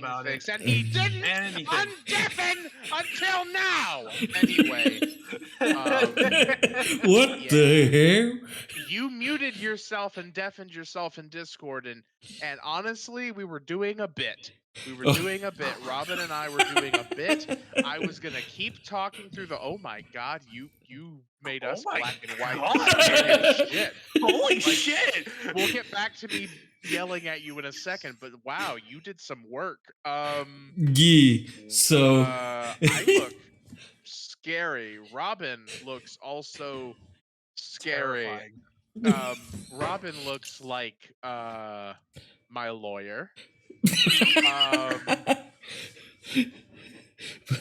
about it. And he didn't Anything. undeafen until now. Anyway, What the hell? you muted yourself and deafened yourself in Discord, and honestly, we were doing a bit. Robin and I were doing a bit. I was gonna keep talking through the. Oh my God, you made us black and white. Shit. Holy shit! We'll get back to me yelling at you in a second, but wow, you did some work. Yeah. So I look scary. Robin looks also scary. Robin looks like my lawyer.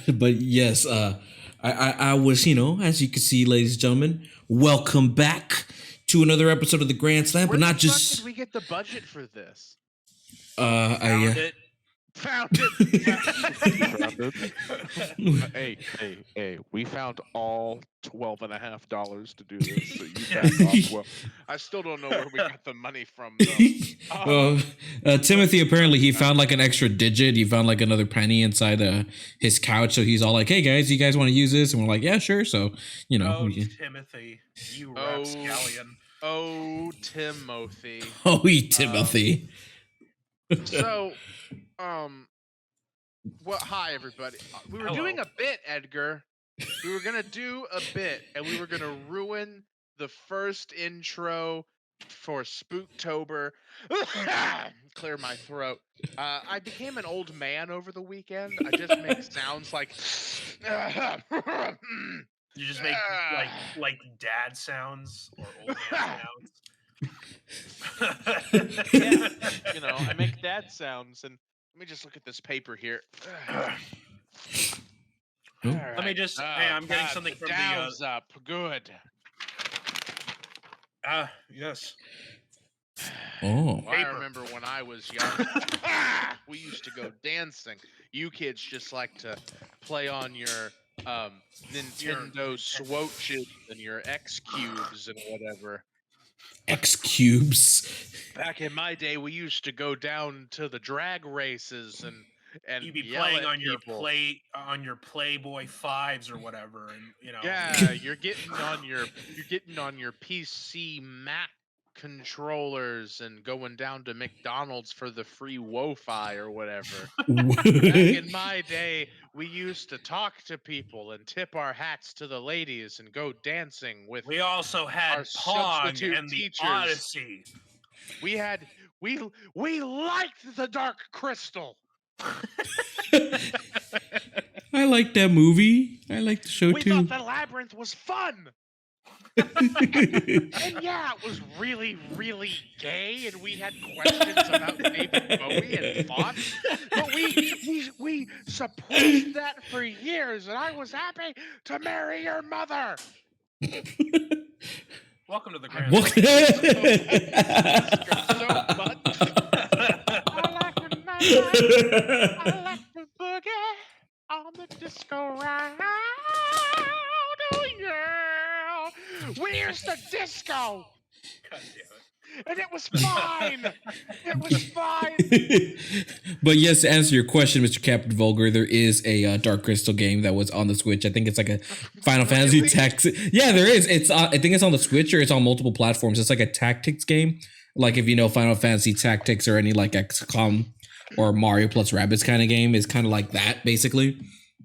but yes, I was, as you can see, ladies and gentlemen, welcome back to another episode of the Grand Slam. Where but not the fuck just did we get the budget for this? Found it. Hey, we found all $12.50 to do this, so you back off. Well, I still don't know where we got the money from, Timothy, apparently he found like an extra digit. He found like another penny inside his couch. So he's all like, hey guys, you guys want to use this? And we're like, yeah, sure. So, Timothy, you rapscallion. Oh, Timothy. Oh, Timothy. So, hi everybody. We were doing a bit, Edgar. We were gonna do a bit, and we were gonna ruin the first intro for Spooktober. Clear my throat. I became an old man over the weekend. I just make sounds like. You just make like dad sounds or old man sounds. Yeah, I make dad sounds, and let me just look at this paper here. Right. Let me just. Hey, I'm getting something from the. Up. Good. Yes. Oh. Well, I remember when I was young, we used to go dancing. You kids just like to play on your Nintendo Switches and your X cubes and whatever. X cubes. Back in my day, we used to go down to the drag races and you'd be playing on your Playboy 5s or whatever, and Yeah, you're getting on your PC Mac controllers and going down to McDonald's for the free Wi-Fi or whatever. Back in my day, we used to talk to people and tip our hats to the ladies and go dancing with. We also had our Pong substitute and the teachers. Odyssey. We liked the Dark Crystal. I like that movie. I like the show we too. We thought the Labyrinth was fun. And yeah, it was really, really gay, and we had questions about David Bowie and thoughts. But we suppressed that for years, and I was happy to marry your mother. Welcome to the Grand I like the boogie on the disco ride. Oh yeah, we used to disco. God damn it. And it was fine. It was fine. But yes, to answer your question, Mr. Captain Vulgar, there is a Dark Crystal game that was on the Switch. I think it's like a Final Fantasy Tactics. Yeah, there is. It's I think it's on the Switch or it's on multiple platforms. It's like a tactics game. Like if you know Final Fantasy Tactics or any like XCOM or Mario plus Rabbids kind of game, is kind of like that basically.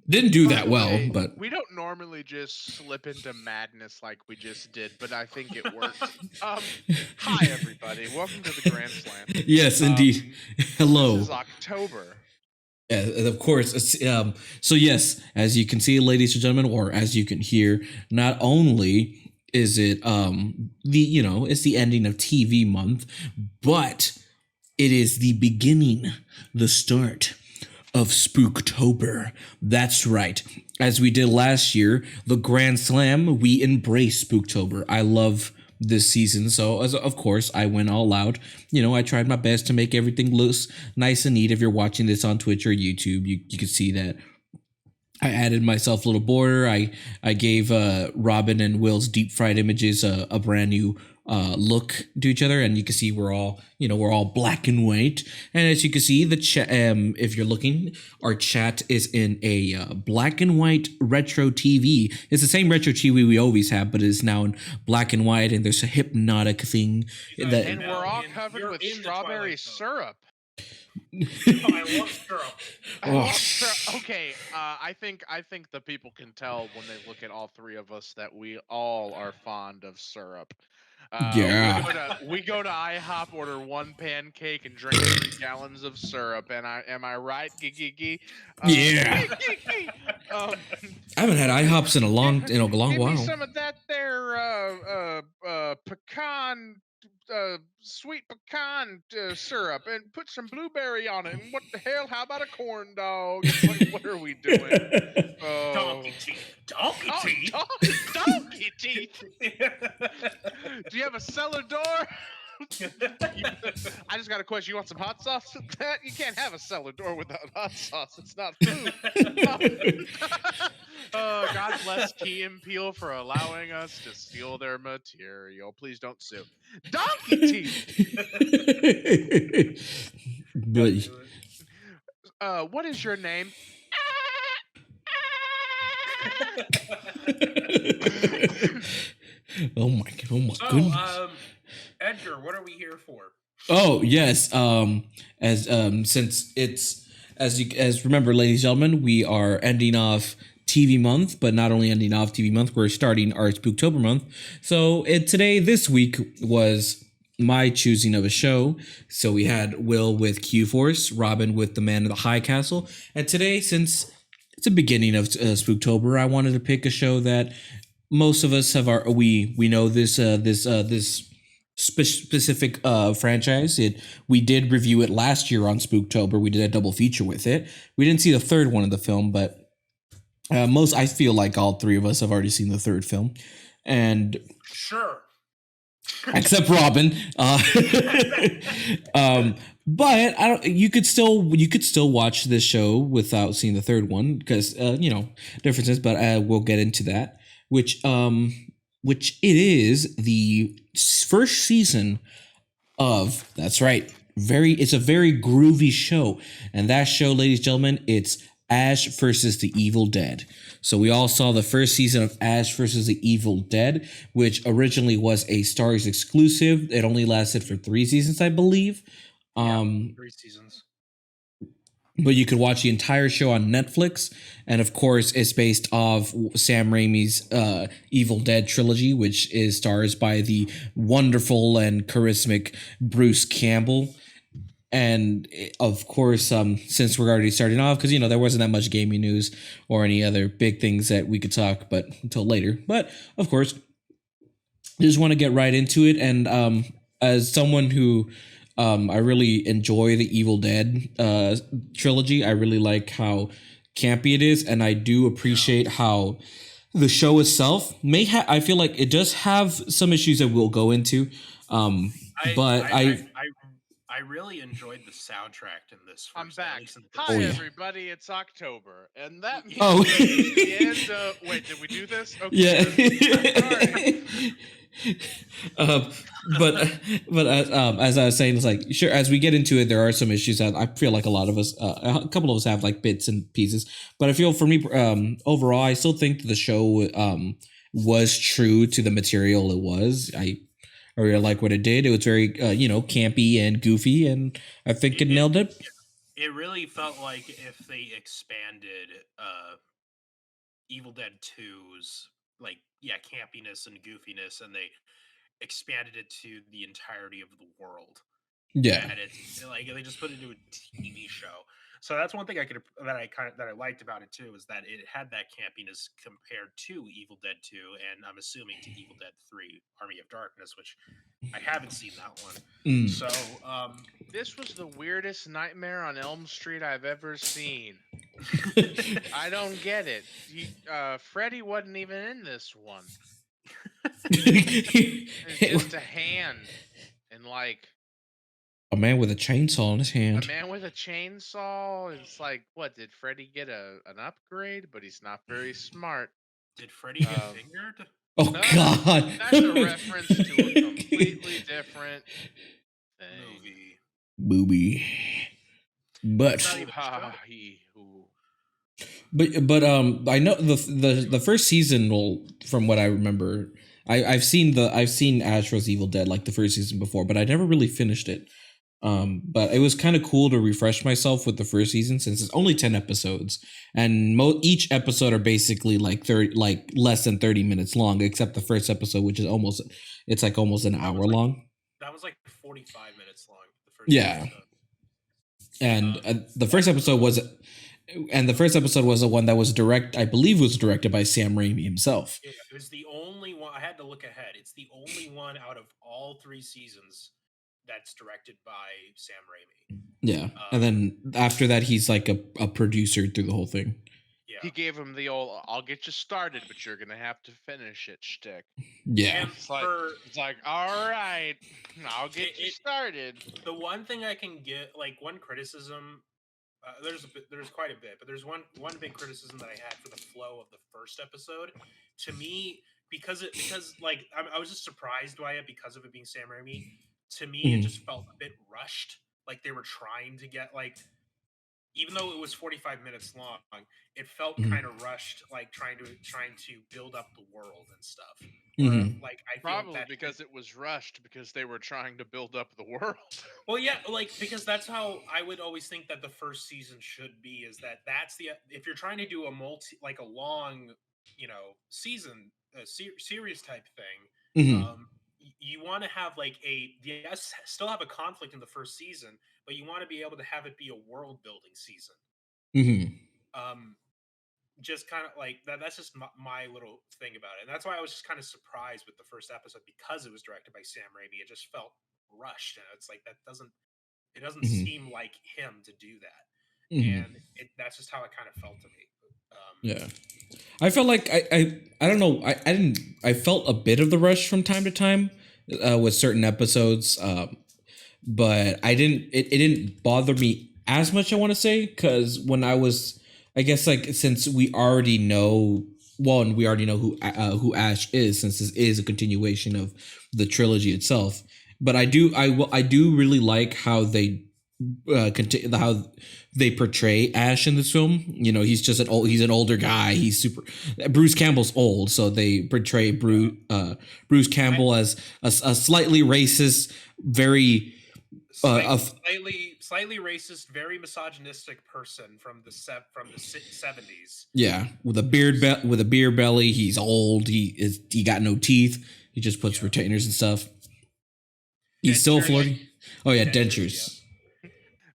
Didn't do that well, but we don't normally just slip into madness like we just did, but I think it worked. Hi everybody, welcome to the Grand Slam. Yes, indeed. Hello. This is October. Yeah, of course. So yes, as you can see, ladies and gentlemen, or as you can hear, not only is it it's the ending of TV month, but it is the beginning, the start of Spooktober. That's right. As we did last year, the Grand Slam, we embrace Spooktober. I love this season, so of course I went all out. I tried my best to make everything look nice and neat. If you're watching this on Twitch or YouTube, you can see that I added myself a little border. I gave Robin and Will's deep fried images a brand new look to each other, and you can see we're all black and white. And as you can see, the chat, if you're looking, our chat is in a black and white retro TV. It's the same retro TV we always have, but it's now in black and white, and there's a hypnotic thing that. And we're all covered with strawberry syrup. I love syrup. Okay, I think the people can tell when they look at all three of us that we all are fond of syrup. Yeah. We go to IHOP, order one pancake, and drink 3 gallons of syrup. And am I right? Yeah. I haven't had IHOPs in a long give while. me some of that there pecan. Sweet pecan syrup and put some blueberry on it. And what the hell? How about a corn dog? What are we doing? Donkey teeth. Donkey teeth. Donkey teeth. Do you have a cellar door? I just got a question. You want some hot sauce with that? You can't have a cellar door without hot sauce. It's not food. Oh, God bless Key and Peele for allowing us to steal their material. Please don't sue. Donkey teeth. But what is your name? Oh my goodness. Edgar, what are we here for? Oh yes. Since it's as remember, ladies and gentlemen, we are ending off TV month, but not only ending off TV month, we're starting our Spooktober month. So this week was my choosing of a show. So we had Will with Q-Force, Robin with The Man of the High Castle, and today, since it's the beginning of Spooktober, I wanted to pick a show that most of us have we know this specific franchise. We did review it last year on Spooktober. We did a double feature with it. We didn't see the third one of the film, but I feel like all three of us have already seen the third film, and sure, except Robin. But I don't. You could still watch this show without seeing the third one because differences. But we'll get into that. Which it is the first season of. That's right. It's a very groovy show, and that show, ladies and gentlemen, it's Ash versus the Evil Dead. So we all saw the first season of Ash versus the Evil Dead, which originally was a Starz exclusive. It only lasted for 3 seasons, I believe. 3 seasons. But you could watch the entire show on Netflix, and of course, it's based off Sam Raimi's Evil Dead trilogy, which stars by the wonderful and charismatic Bruce Campbell. And of course, since we're already starting off, because there wasn't that much gaming news or any other big things that we could talk, but until later. But of course, I just want to get right into it. And as someone who I really enjoy the Evil Dead trilogy, I really like how campy it is, and I do appreciate how the show itself I feel like it does have some issues that we'll go into. I really enjoyed the soundtrack in this. I'm back. Hi, everybody. It's October. And that means the end of... Wait, did we do this? Okay. Yeah. But as I was saying, it's like, sure, as we get into it, there are some issues that I feel like a lot of us, a couple of us have like bits and pieces. But I feel for me, overall, I still think the show was true to the material it was. I really like what it did. It was very, campy and goofy, and I think it nailed it. It really felt like if they expanded Evil Dead 2's, campiness and goofiness, and they expanded it to the entirety of the world. Yeah. And it's like they just put it into a TV show. So that's one thing that I liked about it too, is that it had that campiness compared to Evil Dead 2, and I'm assuming to Evil Dead 3, Army of Darkness, which I haven't seen that one. So this was the weirdest Nightmare on Elm Street I've ever seen. I don't get it. Freddy wasn't even in this one. It's just a hand and A man with a chainsaw in his A hand. man with a chainsaw. It's like, what? Did Freddy get an upgrade? But he's not very smart. Did Freddy get Um, fingered? Oh God! That's a reference to a completely different thing. Movie. Booby. But It's not even a show. Ha-hee-hoo. I know the first season will, from what I remember, I've seen Ash vs Evil Dead like the first season before, but I never really finished it. But it was kind of cool to refresh myself with the first season since it's only 10 episodes, and each episode are basically like 30, like less than 30 minutes long, except the first episode, which is almost an hour long. That was like 45 minutes long. The first Yeah. episode. And the first episode was the one that was I believe was directed by Sam Raimi himself. Yeah, it was the only one. I had to look ahead. It's the only one out of all 3 seasons that's directed by Sam Raimi. Yeah, and then after that, he's like a producer through the whole thing. Yeah, He gave him the old "I'll get you started, but you're gonna have to finish it" shtick. Yeah, and It's like, all right, I'll get you started. The one thing I can get, like one criticism, there's quite a bit, but there's one big criticism that I had for the flow of the first episode. To me, because I was just surprised by it because of it being Sam Raimi. To me, it just felt a bit rushed. Like they were trying to get even though it was 45 minutes long, it felt kind of rushed, like trying to build up the world and stuff. Like I Probably feel that because it was rushed because they were trying to build up the world. Well, yeah, because that's how I would always think that the first season should be. Is that's the if you're trying to do a long, season series type thing, you want to have still have a conflict in the first season, but you want to be able to have it be a world building season. Just kind of like that. That's just my little thing about it, and that's why I was just kind of surprised with the first episode because it was directed by Sam Raimi. It just felt rushed, and it's like it doesn't seem like him to do that, and that's just how it kind of felt to me. Yeah, I felt like I don't know, I felt a bit of the rush from time to time with certain episodes, but it didn't bother me as much, I want to say, because when I guess since we already know who Ash is, since this is a continuation of the trilogy itself. But I do really like how they how they portray Ash in this film. He's just he's an older guy. He's super. Bruce Campbell's old, so they portray Bruce Campbell as a slightly racist, very slightly racist, very misogynistic person from the 70s. Yeah, with a beard belly. He's old. He got no teeth. He just puts retainers and stuff. He's still flirting. Oh yeah, dentures.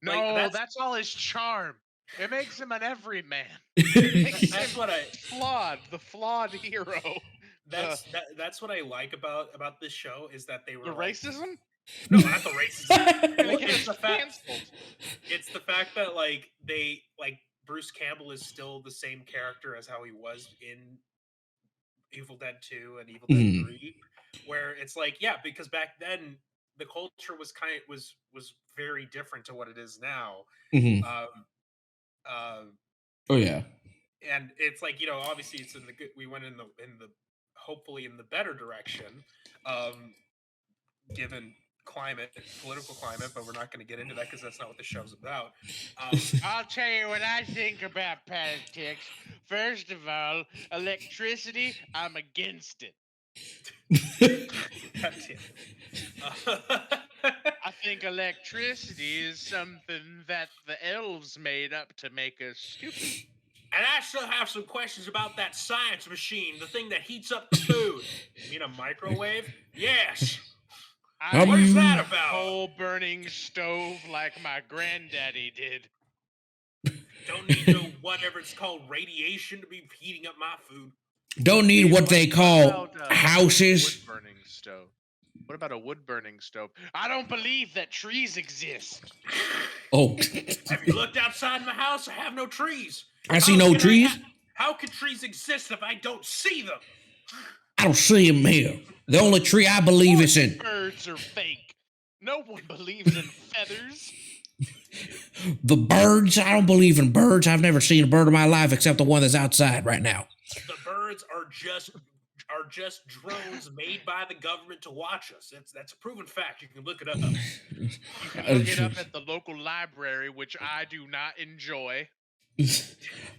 No, that's all his charm. It makes him an everyman. That's what the flawed hero. That's what I like about this show is that they were the racism. No, not the racism. It's the fact that they Bruce Campbell is still the same character as how he was in Evil Dead 2 and Evil Dead 3, where it's because back then the culture was was very different to what it is now. Oh yeah, and it's obviously it's we went in the hopefully in the better direction, given political climate, but we're not going to get into that because that's not what the show's about. I'll tell you what I think about politics. First of all, electricity, I'm against it. I think electricity is something that the elves made up to make us stupid. And I still have some questions about that science machine, the thing that heats up the food. You mean a microwave? Yes. What is that about? Coal burning stove like my granddaddy did. Don't need no whatever it's called radiation to be heating up my food. Don't need what they call houses. Wood burning stove. What about a wood burning stove? I don't believe that trees exist. Oh. Have you looked outside my house? I have no trees. I see no trees. How can trees exist if I don't see them? I don't see them here. The only tree I believe is in. Birds are fake. No one believes in feathers. The birds, I don't believe in birds. I've never seen a bird in my life except the one that's outside right now. The birds are just drones made by the government to watch us. That's a proven fact. You can look it up. You can look it up at the local library, which I do not enjoy.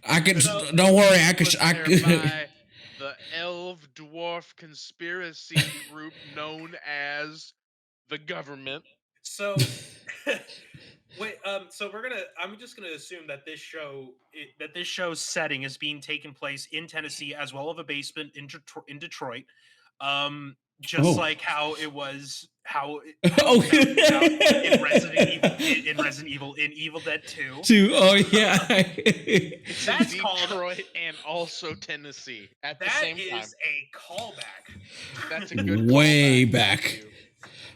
I can. Don't worry. I can. Put there by the elf dwarf conspiracy group known as the government. So, wait. So I'm just gonna assume that this show's setting is being taken place in Tennessee, as well as a basement in Detroit. Just like how it was, Oh. in Resident Evil, in Evil Dead 2. Oh yeah. It's That's in called- Detroit and also Tennessee at the same time. That is a callback. That's a good Way callback. back. Thank you.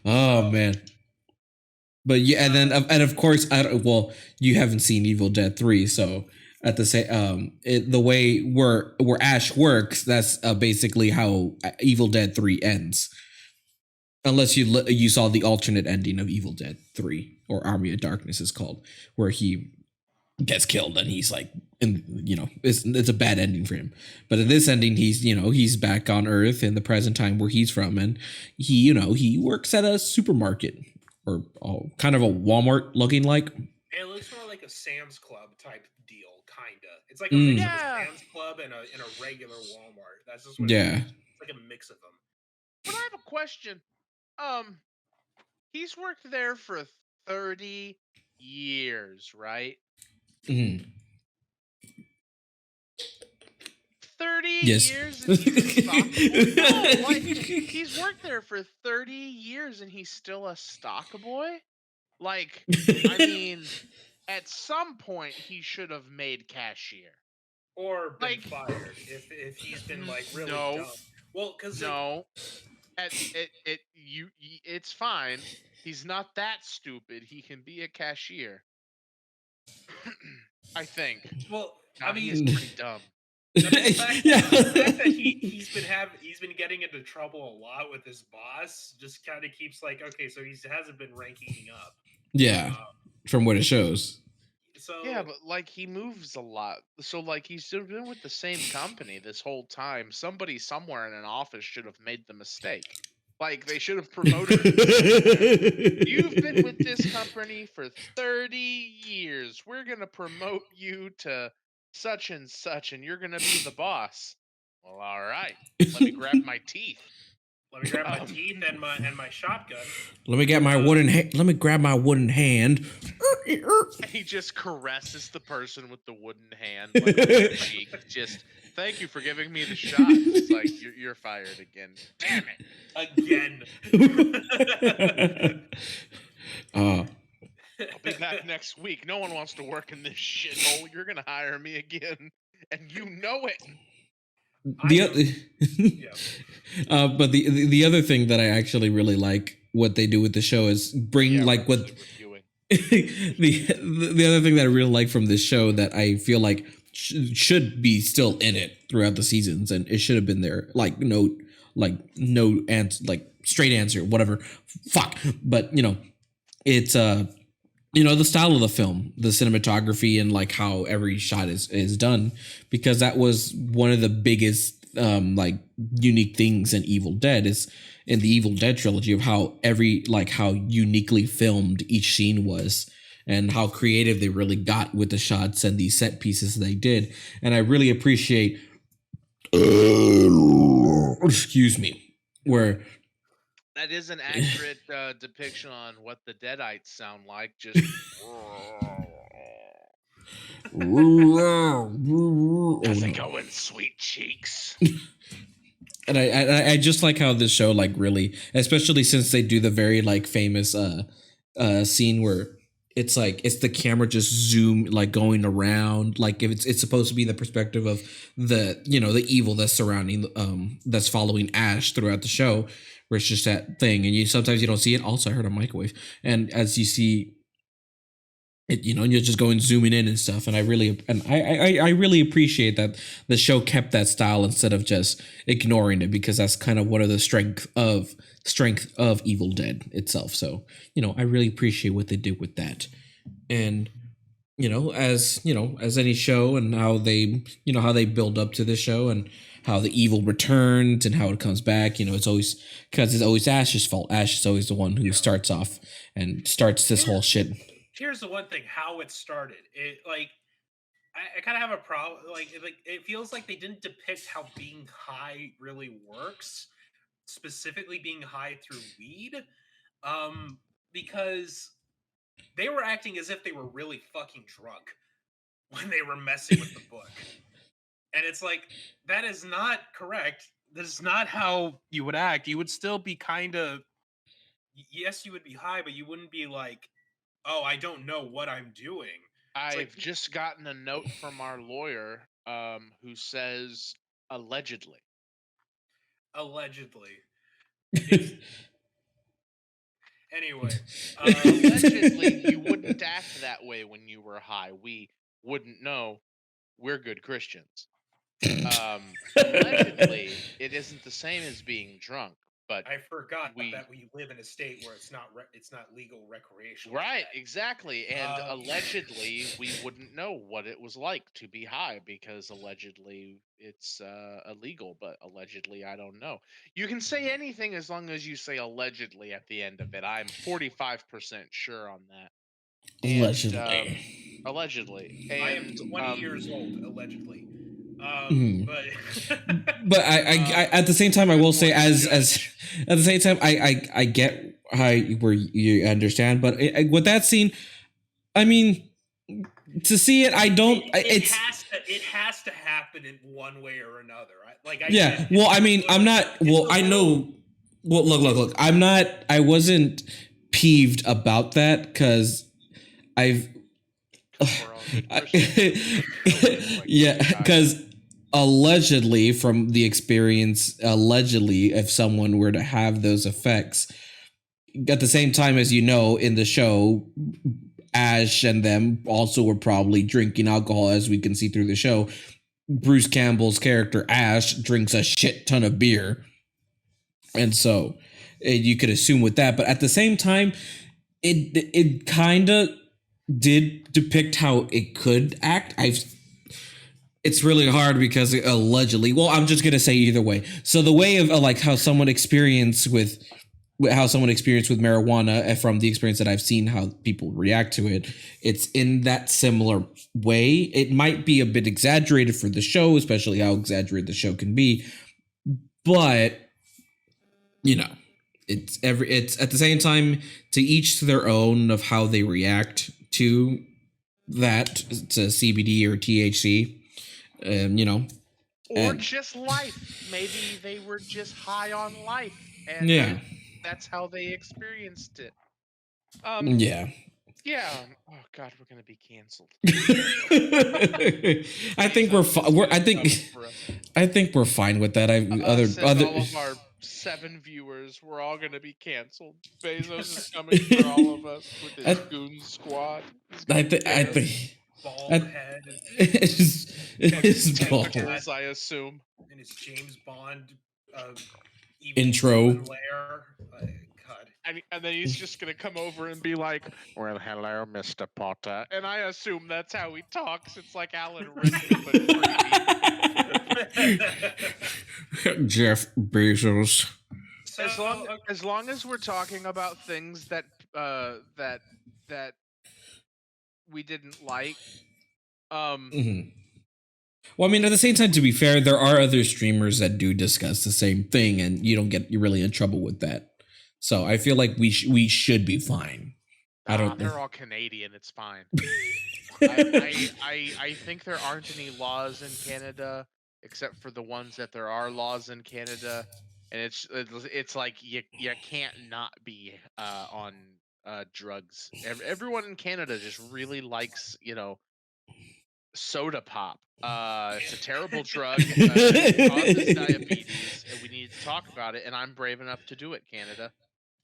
Oh man. But yeah, and of course, you haven't seen Evil Dead 3, so at the same the way where Ash works, that's basically how Evil Dead 3 ends. Unless you saw the alternate ending of Evil Dead 3, or Army of Darkness is called, where he gets killed and he's like, it's a bad ending for him. But in this ending, he's back on Earth in the present time where he's from, and he works at a supermarket or kind of a Walmart looking like. It looks more like a Sam's Club type deal, kinda. It's like a mix of a Sam's Club and a regular Walmart. That's just what it is. It's like a mix of them. But I have a question. He's worked there for 30 years, right? Mm-hmm. 30 Yes. years and he's a stock boy? No, he's worked there for 30 years and he's still a stock boy? Like, I mean, at some point he should have made cashier. Or been fired if he's been like really dumb. Well, because it's fine. He's not that stupid. He can be a cashier. I think. Well, I mean, he's pretty dumb. The fact that he's been getting into trouble a lot with his boss just kind of keeps like, okay, so he hasn't been ranking up. Yeah, from what it shows. So yeah, but like he moves a lot. So like he's been with the same company this whole time. Somebody somewhere in an office should have made the mistake. Like they should have promoted him. You've been with this company for 30 years. We're gonna promote you to such and such, and you're gonna be the boss. Well, all right. Let me grab my teeth. Let me grab my teeth and my shotgun. Let me get my let me grab my wooden hand. He just caresses the person with the wooden hand, like on the cheek. Just thank you for giving me the shot. It's like you're fired again. Damn it. Again. I'll be back next week. No one wants to work in this shithole. You're gonna hire me again, and you know it. But the other thing that I actually really like what they do with the show is bring like what the other thing that I really like from this show that I feel like should be still in it throughout the seasons, and it should have been there, like no answer, like straight answer, whatever, fuck. But it's the style of the film, the cinematography, and like how every shot is done, because that was one of the biggest like unique things in Evil Dead, is in the Evil Dead trilogy, of how how uniquely filmed each scene was, and how creative they really got with the shots and the set pieces they did. And I really appreciate excuse me, where that is an accurate depiction on what the Deadites sound like. Just how's it going, sweet cheeks? And I just like how this show like really, especially since they do the very like famous scene where it's like it's the camera just zoom like going around, like if it's supposed to be the perspective of the the evil that's surrounding that's following Ash throughout the show, where it's just that thing, and sometimes you don't see it. Also, I heard a microwave, and as you see you're just going zooming in and stuff, and I really appreciate that the show kept that style instead of just ignoring it, because that's kind of one of the strength of Evil Dead itself. So I really appreciate what they did with that. And as any show, and how they build up to this show, and how the evil returns and how it comes back, it's always, because it's always Ash's fault. Ash is always the one who starts off and starts this whole shit. Here's the one thing: how it started. It like I kind of have a problem. Like it feels like they didn't depict how being high really works, specifically being high through weed, because they were acting as if they were really fucking drunk when they were messing with the book, and it's like, that is not correct. That is not how you would act. You would still be kind of, yes, you would be high, but you wouldn't be like, oh, I don't know what I'm doing. It's I've like, just gotten a note from our lawyer, who says allegedly. allegedly. It's, anyway, Allegedly, you wouldn't act that way when you were high. We wouldn't know. We're good Christians. Allegedly, it isn't the same as being drunk, but I forgot we- that we live in a state where it's not legal recreational. right, exactly. And allegedly, allegedly, we wouldn't know what it was like to be high, because allegedly it's illegal. But allegedly, I don't know. You can say anything as long as you say allegedly at the end of it. I'm 45% sure on that. Allegedly. Allegedly. And, I am 20 years old, allegedly. But I at the same time, I will say, as at the same time, I get where you understand, but with that scene, I mean, to see it, I don't. It has to happen in one way or another. Yeah. Well, I mean, I'm not. Well, I know. Well, look. I'm not. I wasn't peeved about that, because I've. Yeah, because allegedly, from the experience, if someone were to have those effects, at the same time, as in the show, Ash and them also were probably drinking alcohol, as we can see through the show. Bruce Campbell's character Ash drinks a shit ton of beer, and so you could assume with that. But at the same time, it kind of did depict how it could act. It's really hard, because allegedly, well, I'm just gonna say either way. So the way of like how someone experienced with marijuana, from the experience that I've seen, how people react to it, it's in that similar way. It might be a bit exaggerated for the show, especially how exaggerated the show can be, but it's at the same time, to each their own of how they react to that, to CBD or THC, or just life. Maybe they were just high on life, and that's how they experienced it. Yeah. Oh God, we're gonna be canceled. I think we're fine with that. All of our 7 viewers, we're all gonna be canceled. Bezos is coming for all of us with his goon squad. I think bald head. His bald. Tentacles, I assume. And his James Bond intro. God. And then he's just gonna come over and be like, "Well, hello, Mr. Potter." And I assume that's how he talks. It's like Alan Rickman, but creepy. Jeff Bezos. As long as we're talking about things that we didn't like. Well, I mean, at the same time, to be fair, there are other streamers that do discuss the same thing, and you don't get really in trouble with that. So I feel like we should be fine. They're all Canadian. It's fine. I think there aren't any laws in Canada, except for the ones that there are laws in Canada, and it's like you can't not be on drugs. Everyone in Canada just really likes soda pop. It's a terrible drug. It causes diabetes, and we need to talk about it. And I'm brave enough to do it, Canada.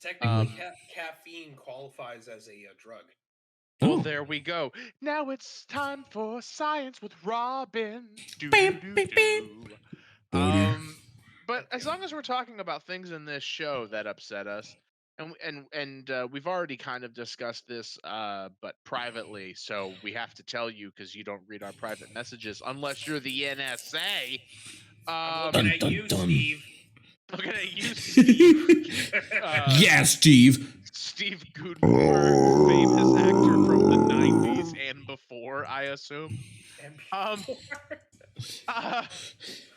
Technically, caffeine qualifies as a drug. Oh, Oh. there we go. Now it's time for science with Robin. Do Bam, do do bam, bam. do. Oh dear. But as long as we're talking about things in this show that upset us, and we've already kind of discussed this, but privately, so we have to tell you because you don't read our private messages unless you're the NSA. I'm looking Dun, at dun, you, dun. Steve. Looking at you, Steve. Yeah, Steve. Steve Gutenberg, famous actor from the '90s and before, I assume. Um, uh,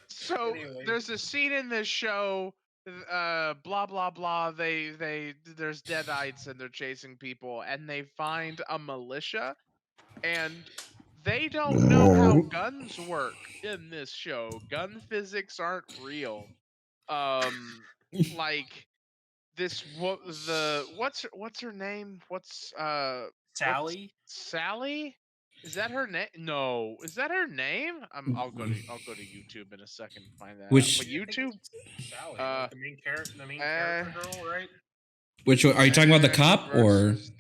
so Anyway. there's a scene in this show, blah blah blah. There's deadites and they're chasing people, and they find a militia, and they don't know how guns work in this show. Gun physics aren't real. Like what's her name? What's Sally? Sally? Is that her name? No, is that her name? I'll go to YouTube in a second and find that out. But Which Yeah, I think YouTube, it's Sally, uh, like the main character uh, girl, right? which one, are you talking about the Ash cop or versus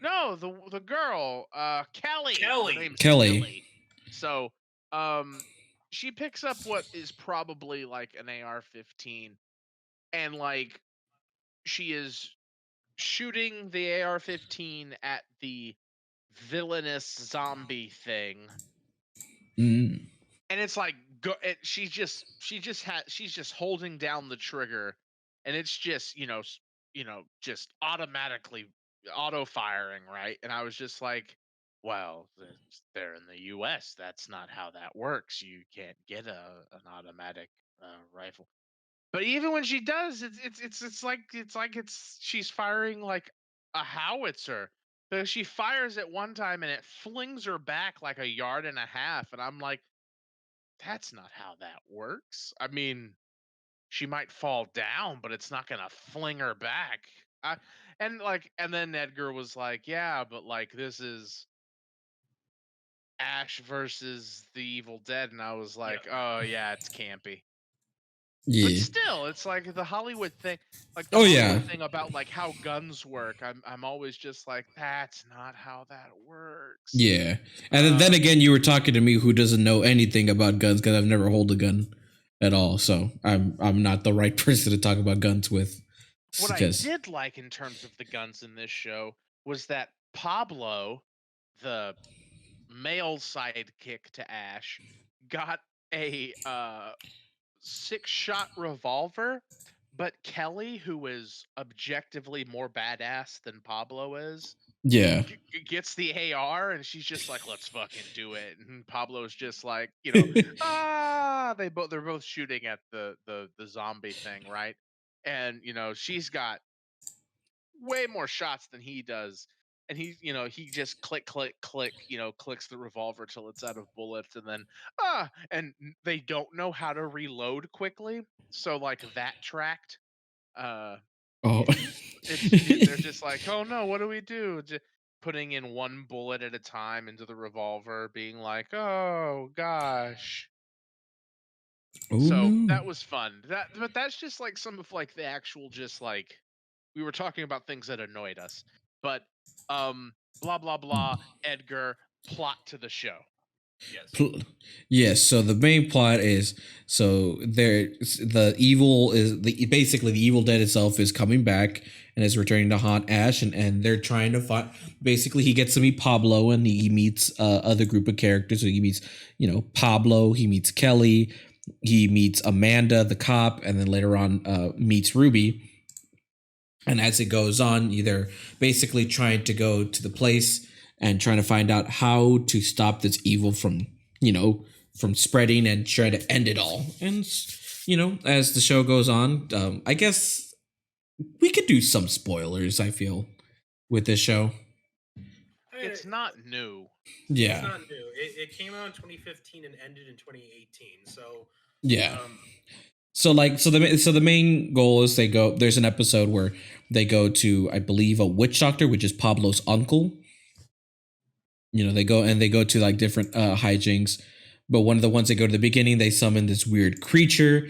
no, the girl, Kelly. Her Kelly. name's Kelly? Kelly. So, um, she picks up what is probably like an AR-15, and like she is shooting the AR-15 at the villainous zombie thing, Mm. and it's like she's just holding down the trigger, and it's just just automatically auto firing, right? And I was just like, well, they're in the US, that's not how that works. You can't get an automatic rifle. But even when she does, it's like she's firing like a howitzer. Because she fires at one time and it flings her back like a yard and a half, and I'm like, that's not how that works. I mean, she might fall down, but it's not gonna fling her back. And then Edgar was like, yeah, but like this is Ash versus the Evil Dead, and I was like, oh yeah, it's campy. But Yeah. still, it's like the Hollywood thing, like the Oh Hollywood yeah. thing about like how guns work. I'm always just like, that's not how that works. Yeah. And then again, you were talking to me who doesn't know anything about guns because I've never held a gun at all. So I'm not the right person to talk about guns with. What I Because did like in terms of the guns in this show was that Pablo, the male sidekick to Ash, got a 6-shot revolver, but Kelly, who is objectively more badass than Pablo is, yeah. gets the AR, and she's just like, let's fucking do it. And Pablo's just like, they're both shooting at the zombie thing, right? And she's got way more shots than he does, and he just click click click, clicks the revolver till it's out of bullets, and then they don't know how to reload quickly, so like that tracked. Oh. They're just like, oh no, what do we do? Putting in one bullet at a time into the revolver, being like, oh gosh. Oh So no. that was fun. But that's just like some of like the actual, just like, we were talking about things that annoyed us. But blah blah blah, Edgar, plot to the show. Yes. Yes, so the main plot is basically the Evil Dead itself is coming back and is returning to haunt Ash, and they're trying to find. Basically, he gets to meet Pablo, and he meets other group of characters. So he meets Pablo, he meets Kelly, he meets Amanda the cop, and then later on meets Ruby. And as it goes on, they're basically trying to go to the place and trying to find out how to stop this evil from spreading and try to end it all. And, as the show goes on, I guess we could do some spoilers, I feel, with this show. It's not new. Yeah. It's not new. It came out in 2015 and ended in 2018. So yeah. So the main goal is there's an episode where they go to, I believe, a witch doctor, which is Pablo's uncle. They go to like different hijinks, but one of the ones they go to the beginning, they summon this weird creature,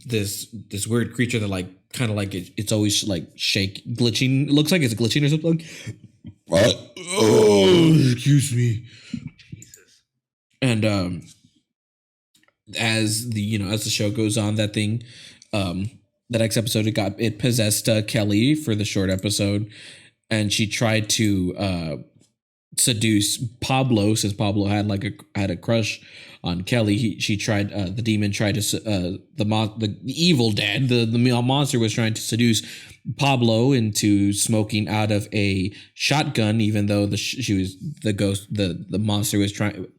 this weird creature that like kind of like it's always like glitching. It looks like it's glitching or something. Oh, excuse me. Jesus. And as the show goes on, that thing, the next episode, it possessed Kelly for the short episode, and she tried to seduce Pablo, since Pablo had a crush on Kelly. She tried, the demon tried to the evil dad, the monster was trying to seduce Pablo into smoking out of a shotgun, even though the monster was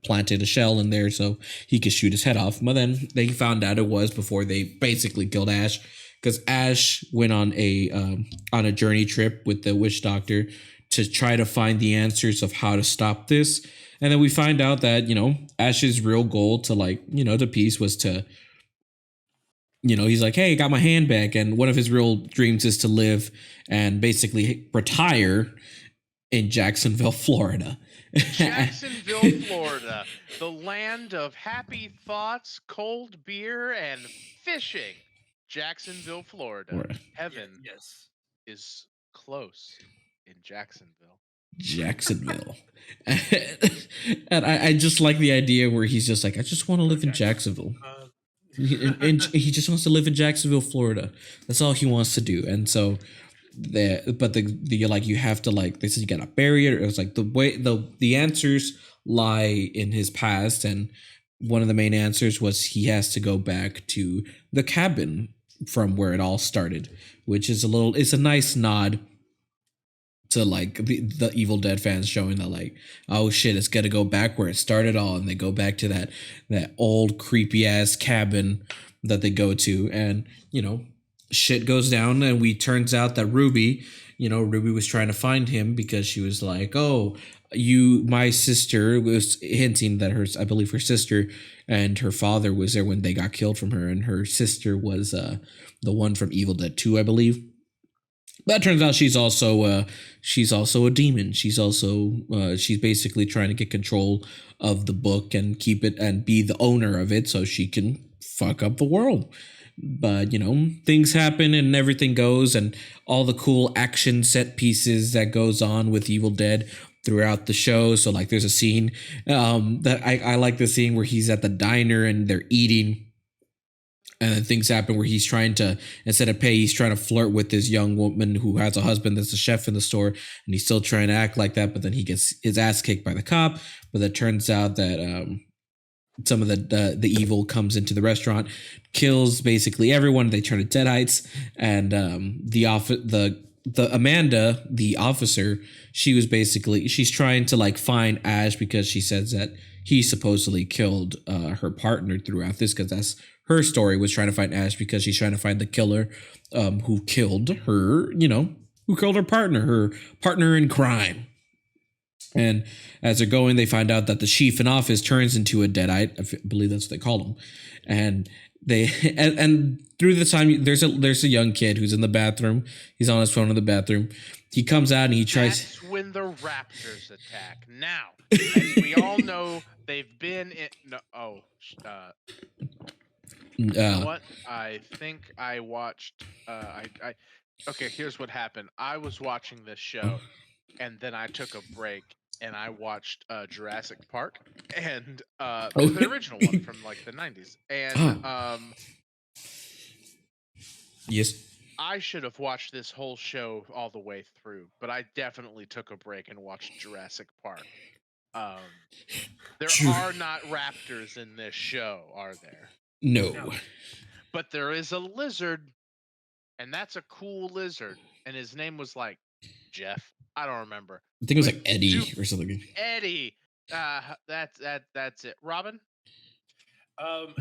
planted a shell in there so he could shoot his head off. But then they found out it was before they basically killed Ash, because Ash went on a journey trip with the witch doctor to try to find the answers of how to stop this. And then we find out that, Ash's real goal to peace was to, he's like, hey, got my hand back. And one of his real dreams is to live and basically retire in Jacksonville, Florida. Jacksonville, Florida, the land of happy thoughts, cold beer, and fishing. Jacksonville, Florida. Heaven Yes. is close in Jacksonville. And I just like the idea where he's just like, I just want to live in Jacksonville. And he just wants to live in Jacksonville, Florida. That's all he wants to do. And so you have to, they said you gotta bury it. It was like the answers lie in his past, and one of the main answers was he has to go back to the cabin from where it all started, which is it's a nice nod to the Evil Dead fans, showing that oh shit, it's gotta go back where it started all, and they go back to that old creepy ass cabin that they go to, and shit goes down, and turns out that Ruby was trying to find him because she was like, oh, my sister was hinting that I believe her sister and her father was there when they got killed from her, and her sister was the one from Evil Dead 2, I believe. But it turns out she's also a demon. She's basically trying to get control of the book and keep it and be the owner of it so she can fuck up the world. But things happen and everything goes, and all the cool action set pieces that goes on with Evil Dead throughout the show. So there's a scene that I like, the scene where he's at the diner and they're eating. And then things happen where he's trying to, instead of pay, he's trying to flirt with this young woman who has a husband that's a chef in the store, and he's still trying to act like that. But then he gets his ass kicked by the cop. But it turns out that some of the evil comes into the restaurant, kills basically everyone. They turn to deadites, and the Amanda, the officer, she's trying to find Ash because she says that he supposedly killed her partner throughout this, because that's her story, was trying to find Ash because she's trying to find the killer who killed her, who killed her partner in crime. And as they're going, they find out that the chief in office turns into a deadite. I believe that's what they call him. And and through the time, there's a young kid who's in the bathroom. He's on his phone in the bathroom. He comes out and he tries. That's when the raptors attack. Now, as we all know, they've been in. No, you know what? I think I watched. Okay, here's what happened. I was watching this show, and then I took a break, and I watched Jurassic Park, and the original one from the 90s. And yes, I should have watched this whole show all the way through, but I definitely took a break and watched Jurassic Park. There are not raptors in this show, are there? No. But there is a lizard, and that's a cool lizard, and his name was Jeff. I don't remember. I think it was Eddie or something. Eddie. That's it. Robin? But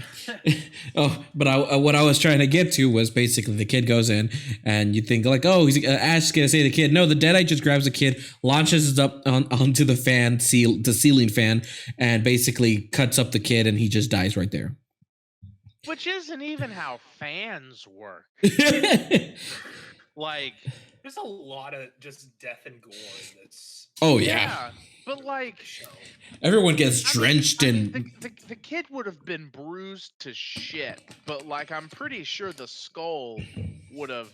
what I was trying to get to was basically the kid goes in, and you think he's Ash is gonna say the kid. No, the deadite just grabs the kid, launches it up onto the ceiling fan, and basically cuts up the kid, and he just dies right there. Which isn't even how fans work. There's a lot of just death and gore in this. Oh yeah. But everyone gets drenched in. The kid would have been bruised to shit, but I'm pretty sure the skull would have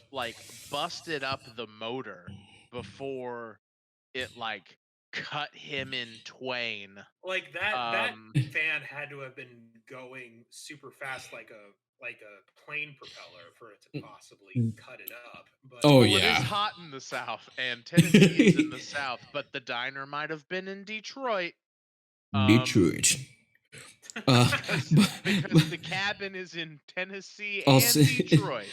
busted up the motor before it like cut him in twain. Like that Um, fan had to have been going super fast, like a plane propeller, for it to possibly cut it up. But Oh well, it is yeah. hot in the South, and Tennessee is in the South, but the diner might have been in Detroit. Detroit. Uh, Because the cabin is in Tennessee also, and Detroit.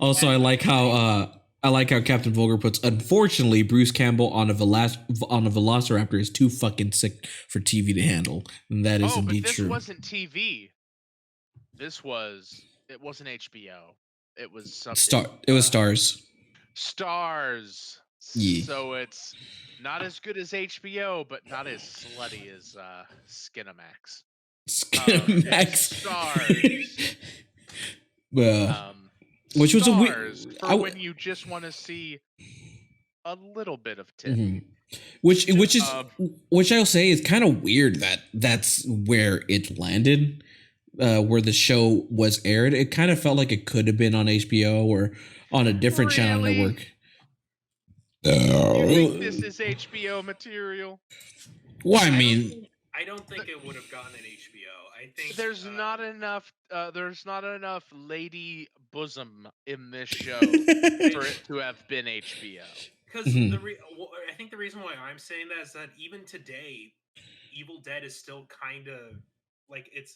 also, I like how Captain Vulgar puts. Unfortunately, Bruce Campbell on a Velociraptor is too fucking sick for TV to handle, and that is Oh, but indeed this true. wasn't TV. It wasn't HBO. It was something. It was Stars. Stars. Yeah. So it's not as good as HBO, but not as slutty as Skinamax. Skinamax. Stars. Which was Stars a for when you just want to see a little bit of tit. Mm-hmm. Which I'll say is kind of weird that that's where it landed, where the show was aired. It kind of felt like it could have been on HBO or on a different channel network. You think this is HBO material? Well, I mean, I don't think it would have gotten an HBO. I think there's not enough. There's not enough lady bosom in this show for it to have been HBO. Because I think the reason why I'm saying that is that even today, Evil Dead is still kind of like it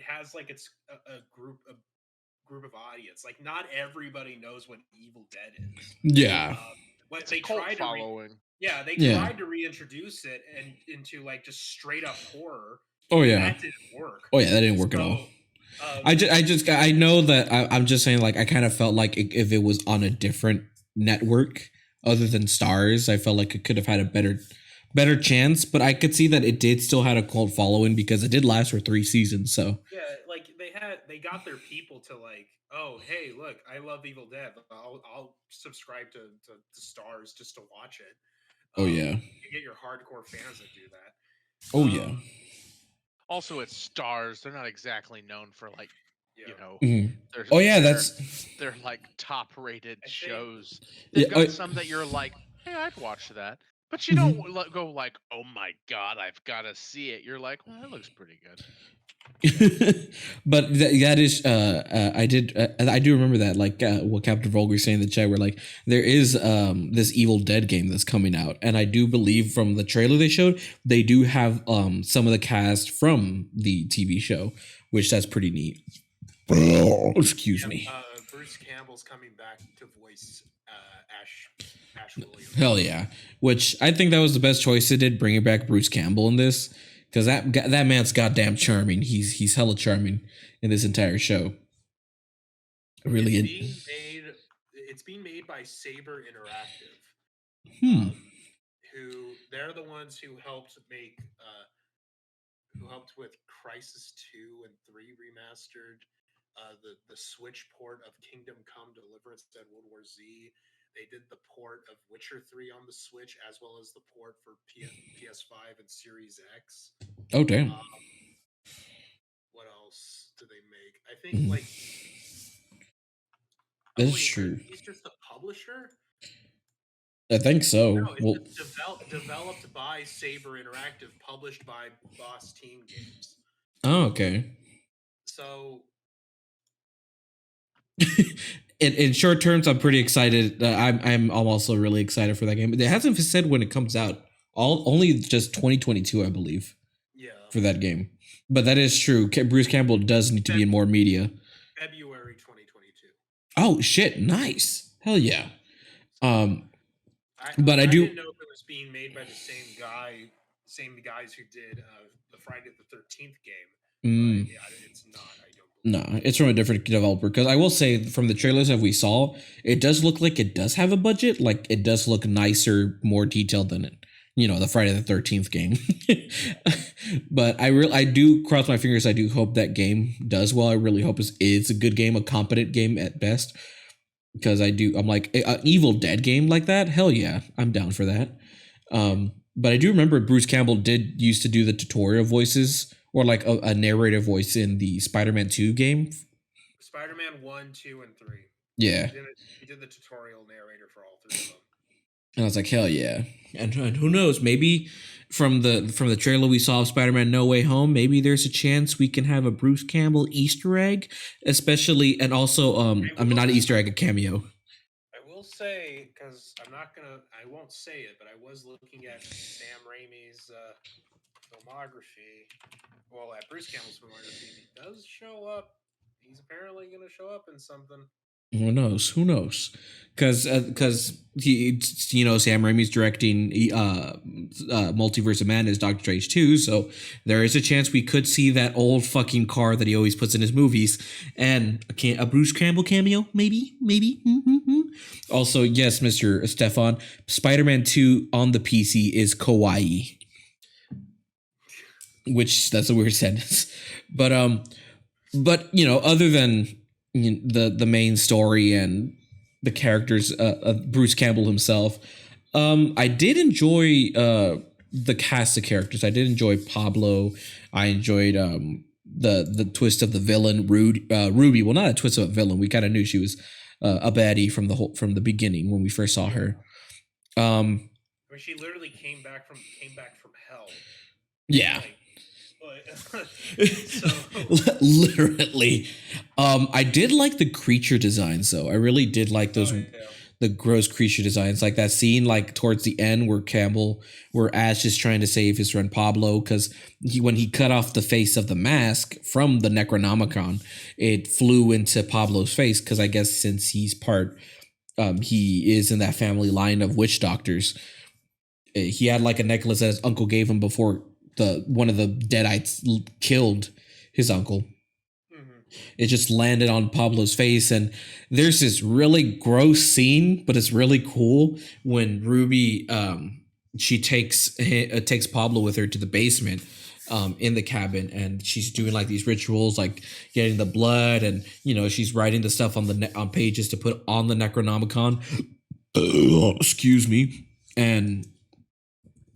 has like it's a group of audience. Like not everybody knows what Evil Dead is. Yeah. But it's they tried following. Tried to reintroduce it and into like just straight up horror. Oh yeah, that didn't work. Oh yeah, that didn't work at all. I know that I'm just saying, like, I kind of felt like if it was on a different network other than Stars, I felt like it could have had a better chance. But I could see that it did still had a cult following because it did last for 3 seasons. So yeah, like they got their people to like, oh hey, look, I love Evil Dead. I'll subscribe to Stars just to watch it. Oh yeah, you get your hardcore fans that do that. Oh yeah. Also, it's Stars. They're not exactly known for like, you know. Oh yeah, they're like top-rated shows. They've got some that you're like, hey, I'd watch that, but you don't go like, oh my god, I've got to see it. You're like, well, that looks pretty good. But that is I do remember that, like what Captain Vulgar saying in the chat, where like there is this Evil Dead game that's coming out, and I do believe from the trailer they showed they do have some of the cast from the TV show, which that's pretty neat. Excuse me. Bruce Campbell's coming back to voice Ash Williams. Hell yeah. Which I think that was the best choice they did, bringing back Bruce Campbell in this. Because that man's goddamn charming. He's hella charming in this entire show. Really, it's being made by Saber Interactive. Who they're the ones who helped make who helped with Crisis 2 and 3 remastered, the Switch port of Kingdom Come Deliverance and World War Z. They did the port of Witcher 3 on the Switch, as well as the port for PS5 and Series X. Oh, damn. What else do they make? I think, like... That's true. He's just the publisher? I think so. No, it's developed by Saber Interactive, published by Boss Team Games. Oh, okay. So... In short terms, I'm pretty excited. I'm also really excited for that game. It hasn't said when it comes out. Only just 2022, I believe. Yeah. For that game, but that is true. Bruce Campbell does need to be in more media. February 2022. Oh shit! Nice. Hell yeah. I didn't know if it was being made by the same guys who did the Friday the 13th game. Yeah, it's not. No, it's from a different developer. Because I will say, from the trailers that we saw, it does look like it does have a budget. Like, it does look nicer, more detailed than it, the Friday the 13th game. But I do cross my fingers. I do hope that game does well. I really hope it's a good game, a competent game at best. Because I'm like, an Evil Dead game like that? Hell yeah, I'm down for that. But I do remember Bruce Campbell did used to do the tutorial voices, or like a narrative voice in the Spider-Man 2 game. Spider-Man 1, 2, and 3. Yeah. He did the tutorial narrator for all 3 of them. And I was like, hell yeah. And who knows, maybe from the trailer we saw of Spider-Man No Way Home, maybe there's a chance we can have a Bruce Campbell Easter egg, especially, and also I mean, not an Easter egg, a cameo. I will say, because I won't say it, but I was looking at Sam Raimi's filmography. Well, at Bruce Campbell's filmography, and he does show up. He's apparently going to show up in something. Who knows? Who knows? Because he, Sam Raimi's directing Multiverse of Madness, Doctor Strange 2, so there is a chance we could see that old fucking car that he always puts in his movies, and a Bruce Campbell cameo, maybe. Also, yes, Mr. Stefan, Spider-Man 2 on the PC is kawaii, which that's a weird sentence, but other than the main story and the characters of Bruce Campbell himself, I did enjoy the cast of characters. I did enjoy Pablo. I enjoyed the twist of the villain Ruby. Well, not a twist of a villain. We kind of knew she was a baddie from the beginning when we first saw her. I mean, she literally came back from hell. Yeah. So literally, I did like the creature designs though. I really did like those the gross creature designs, like that scene like towards the end where Ash is trying to save his friend Pablo, because when he cut off the face of the mask from the Necronomicon, it flew into Pablo's face, because I guess since he's part he is in that family line of witch doctors. He had like a necklace that his uncle gave him before one of the Deadites killed his uncle. It just landed on Pablo's face, and there's this really gross scene, but it's really cool when Ruby she takes Pablo with her to the basement in the cabin, and she's doing like these rituals, like getting the blood, and she's writing the stuff on pages to put on the Necronomicon. Excuse me. And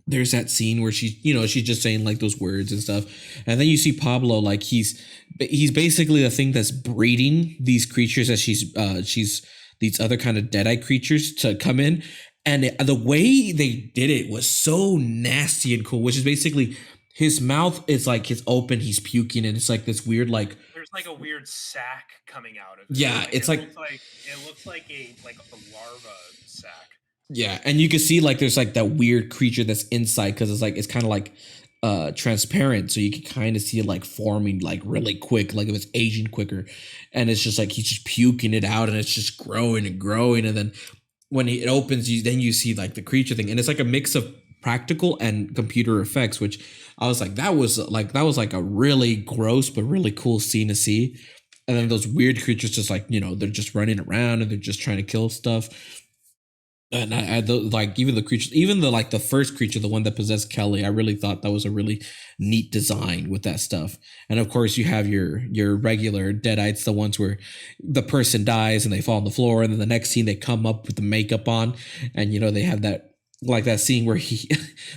there's that scene where she's just saying like those words and stuff, and then you see Pablo, like he's basically the thing that's breeding these creatures, that she's these other kind of deadite creatures to come in, and the way they did it was so nasty and cool. Which is basically his mouth is like it's open, he's puking, and it's like this weird like there's like a weird sack coming out of it. Yeah, like, it's it looks like a larva sack. Yeah, and you can see like there's like that weird creature that's inside, because it's kind of like transparent, so you can kind of see it like forming like really quick, like it was aging quicker, and it's just like he's just puking it out, and it's just growing and growing, and then when it opens, you see like the creature thing, and it's like a mix of practical and computer effects, which I was like that was like a really gross but really cool scene to see. And then those weird creatures just like they're just running around and they're just trying to kill stuff. And I like even the creature, even the first creature, the one that possessed Kelly, I really thought that was a really neat design with that stuff. And of course, you have your regular deadites, the ones where the person dies and they fall on the floor, and then the next scene they come up with the makeup on, and they have that scene where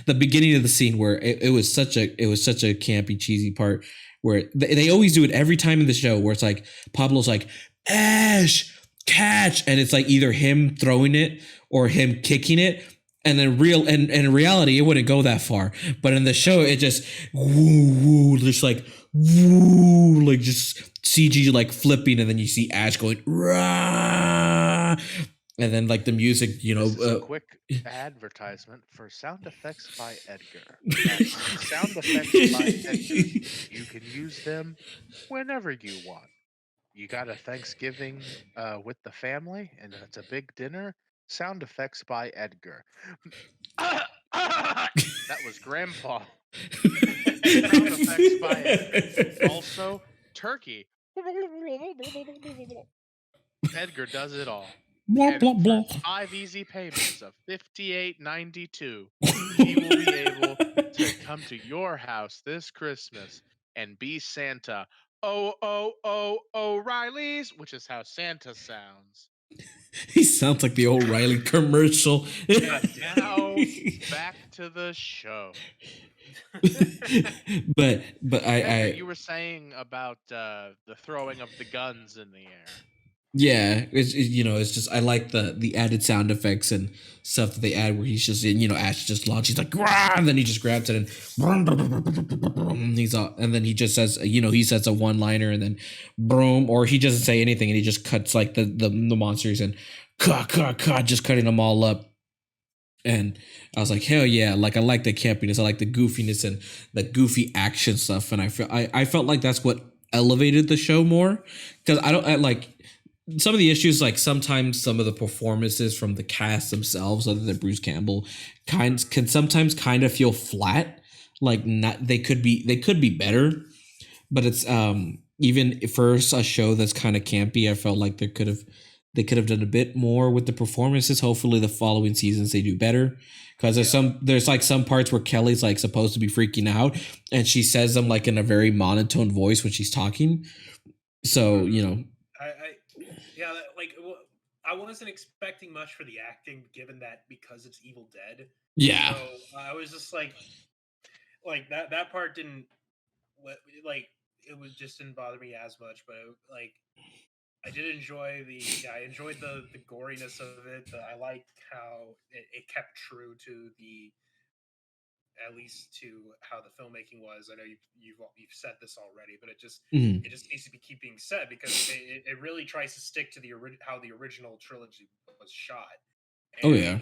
the beginning of the scene where it was such a campy, cheesy part where they always do it every time in the show, where it's like Pablo's like, Ash, catch, and it's like either him throwing it or him kicking it, and then in reality it wouldn't go that far, but in the show it just just like just CG like flipping, and then you see Ash going rah, and then like the music, This is a quick advertisement for sound effects by Edgar. Sound effects by Edgar. You can use them whenever you want. You got a Thanksgiving with the family, and it's a big dinner. Sound effects by Edgar. That was Grandpa. Sound effects by Edgar. Also, turkey. Edgar does it all. blah blah blah. 5 easy payments of $58.92, he will be able to come to your house this Christmas and be Santa. O'Reilly's, which is how Santa sounds. He sounds like the O'Reilly commercial. Now back to the show. but I You were saying about the throwing of the guns in the air. Yeah, it's just I like the added sound effects and stuff that they add where he's just in, Ash just launches, he's like, "Rah!" And then he just grabs it and he's all, and then he just says, he says a one liner and then boom, or he doesn't say anything and he just cuts like the monsters and just cutting them all up. And I was like, hell yeah! Like I like the campiness, I like the goofiness and the goofy action stuff, and I felt like that's what elevated the show more because I like some of the issues, like sometimes some of the performances from the cast themselves, other than Bruce Campbell, can sometimes kind of feel flat. Like not they could be better, but it's even for a show that's kind of campy, I felt like they could have done a bit more with the performances. Hopefully, the following seasons they do better. Because there's like some parts where Kelly's like supposed to be freaking out, and she says them like in a very monotone voice when she's talking. So yeah, like I wasn't expecting much for the acting, given that because it's Evil Dead. Yeah. So I was just like that part didn't like it was just didn't bother me as much, but I did enjoy I enjoyed the goriness of it. I liked how it kept true to at least to how the filmmaking was. I know you've said this already, but Mhm. it just needs to be keep being said because it really tries to stick to how the original trilogy was shot, Oh yeah. and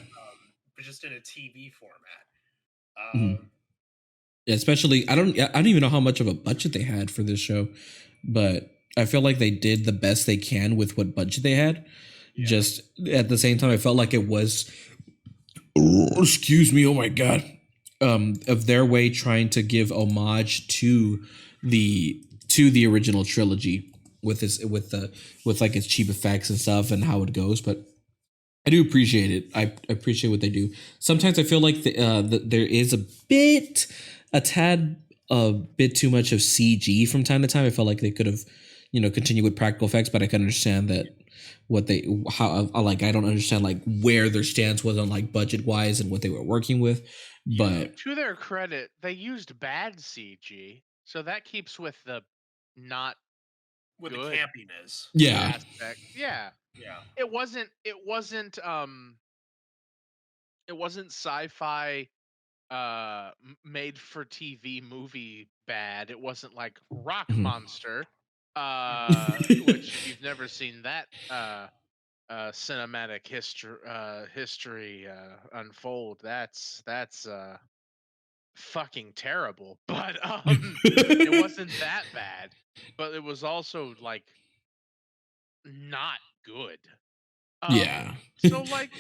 but just in a TV format. Mhm. Yeah, especially I don't even know how much of a budget they had for this show, but I feel like they did the best they can with what budget they had. Yeah. Just at the same time, I felt like it was, excuse me, oh my god, of their way trying to give homage to the original trilogy with like its cheap effects and stuff and how it goes, but I do appreciate it. I appreciate what they do. Sometimes I feel like there is a tad, a bit too much of CG from time to time. I felt like they could have, continued with practical effects, but I can understand that I don't understand like where their stance was on like budget wise and what they were working with. But To their credit, they used bad CG, so that keeps with the not with good the campiness. yeah, aspect. Yeah, Yeah. it wasn't sci-fi made for TV movie bad. It wasn't like Rock Mhm. Monster, which if you've never seen that cinematic history unfold, that's fucking terrible. But it wasn't that bad, but it was also like not good. Yeah. So like,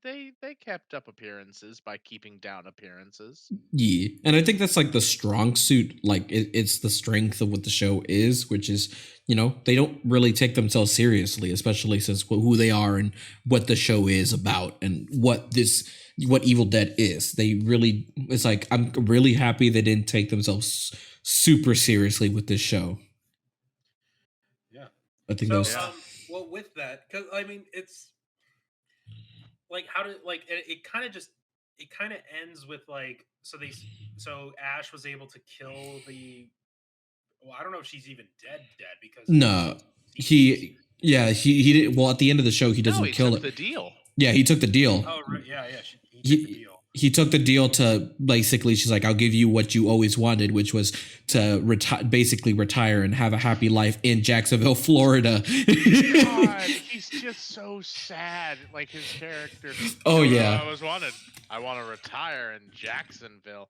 they kept up appearances by keeping down appearances. Yeah, and I think that's like the strong suit. Like it's the strength of what the show is, which is they don't really take themselves seriously, especially since who they are and what the show is about and what Evil Dead is. It's like I'm really happy they didn't take themselves super seriously with this show. Yeah. I think So that was well with that, because I mean it's like how did like it kind of ends with like so Ash was able to kill the well, I don't know if she's even dead because it was no. CG. He did well at the end of the show. He No, doesn't he kill took it. the deal. Yeah, he took the deal. Oh right, yeah, he took the he deal. he took the deal to basically she's like, I'll give you what you always wanted, which was to retire and have a happy life in Jacksonville, Florida. God, he's just so sad. Like his character. Oh, "No, yeah. I always wanted. I want to retire in Jacksonville,"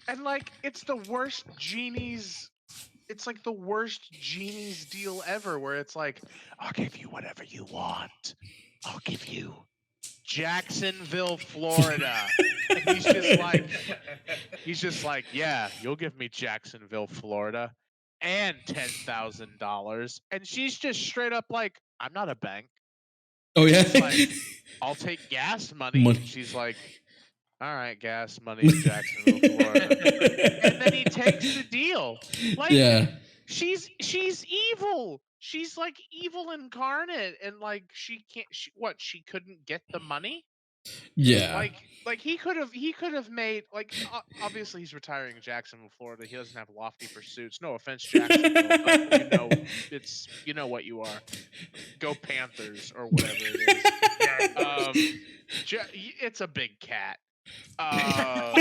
and like it's the worst genie's. It's like the worst genie's deal ever, where it's like, "I'll give you whatever you want. I'll give you Jacksonville, Florida," and he's just like, "Yeah, you'll give me Jacksonville, Florida, and $10,000," and she's just straight up like, "I'm not a bank." Oh, And yeah. he's like, "I'll take gas money." Money. And she's like, "All right, gas money in Jacksonville, Florida." And then he takes the deal. Like Yeah. she's evil. She's like evil incarnate, and like she can't. She couldn't get the money. Yeah. Like he could have made like obviously he's retiring in Jacksonville, Florida. He doesn't have lofty pursuits. No offense, Jacksonville, but you know what you are. Go Panthers or whatever it is. It's a big cat. I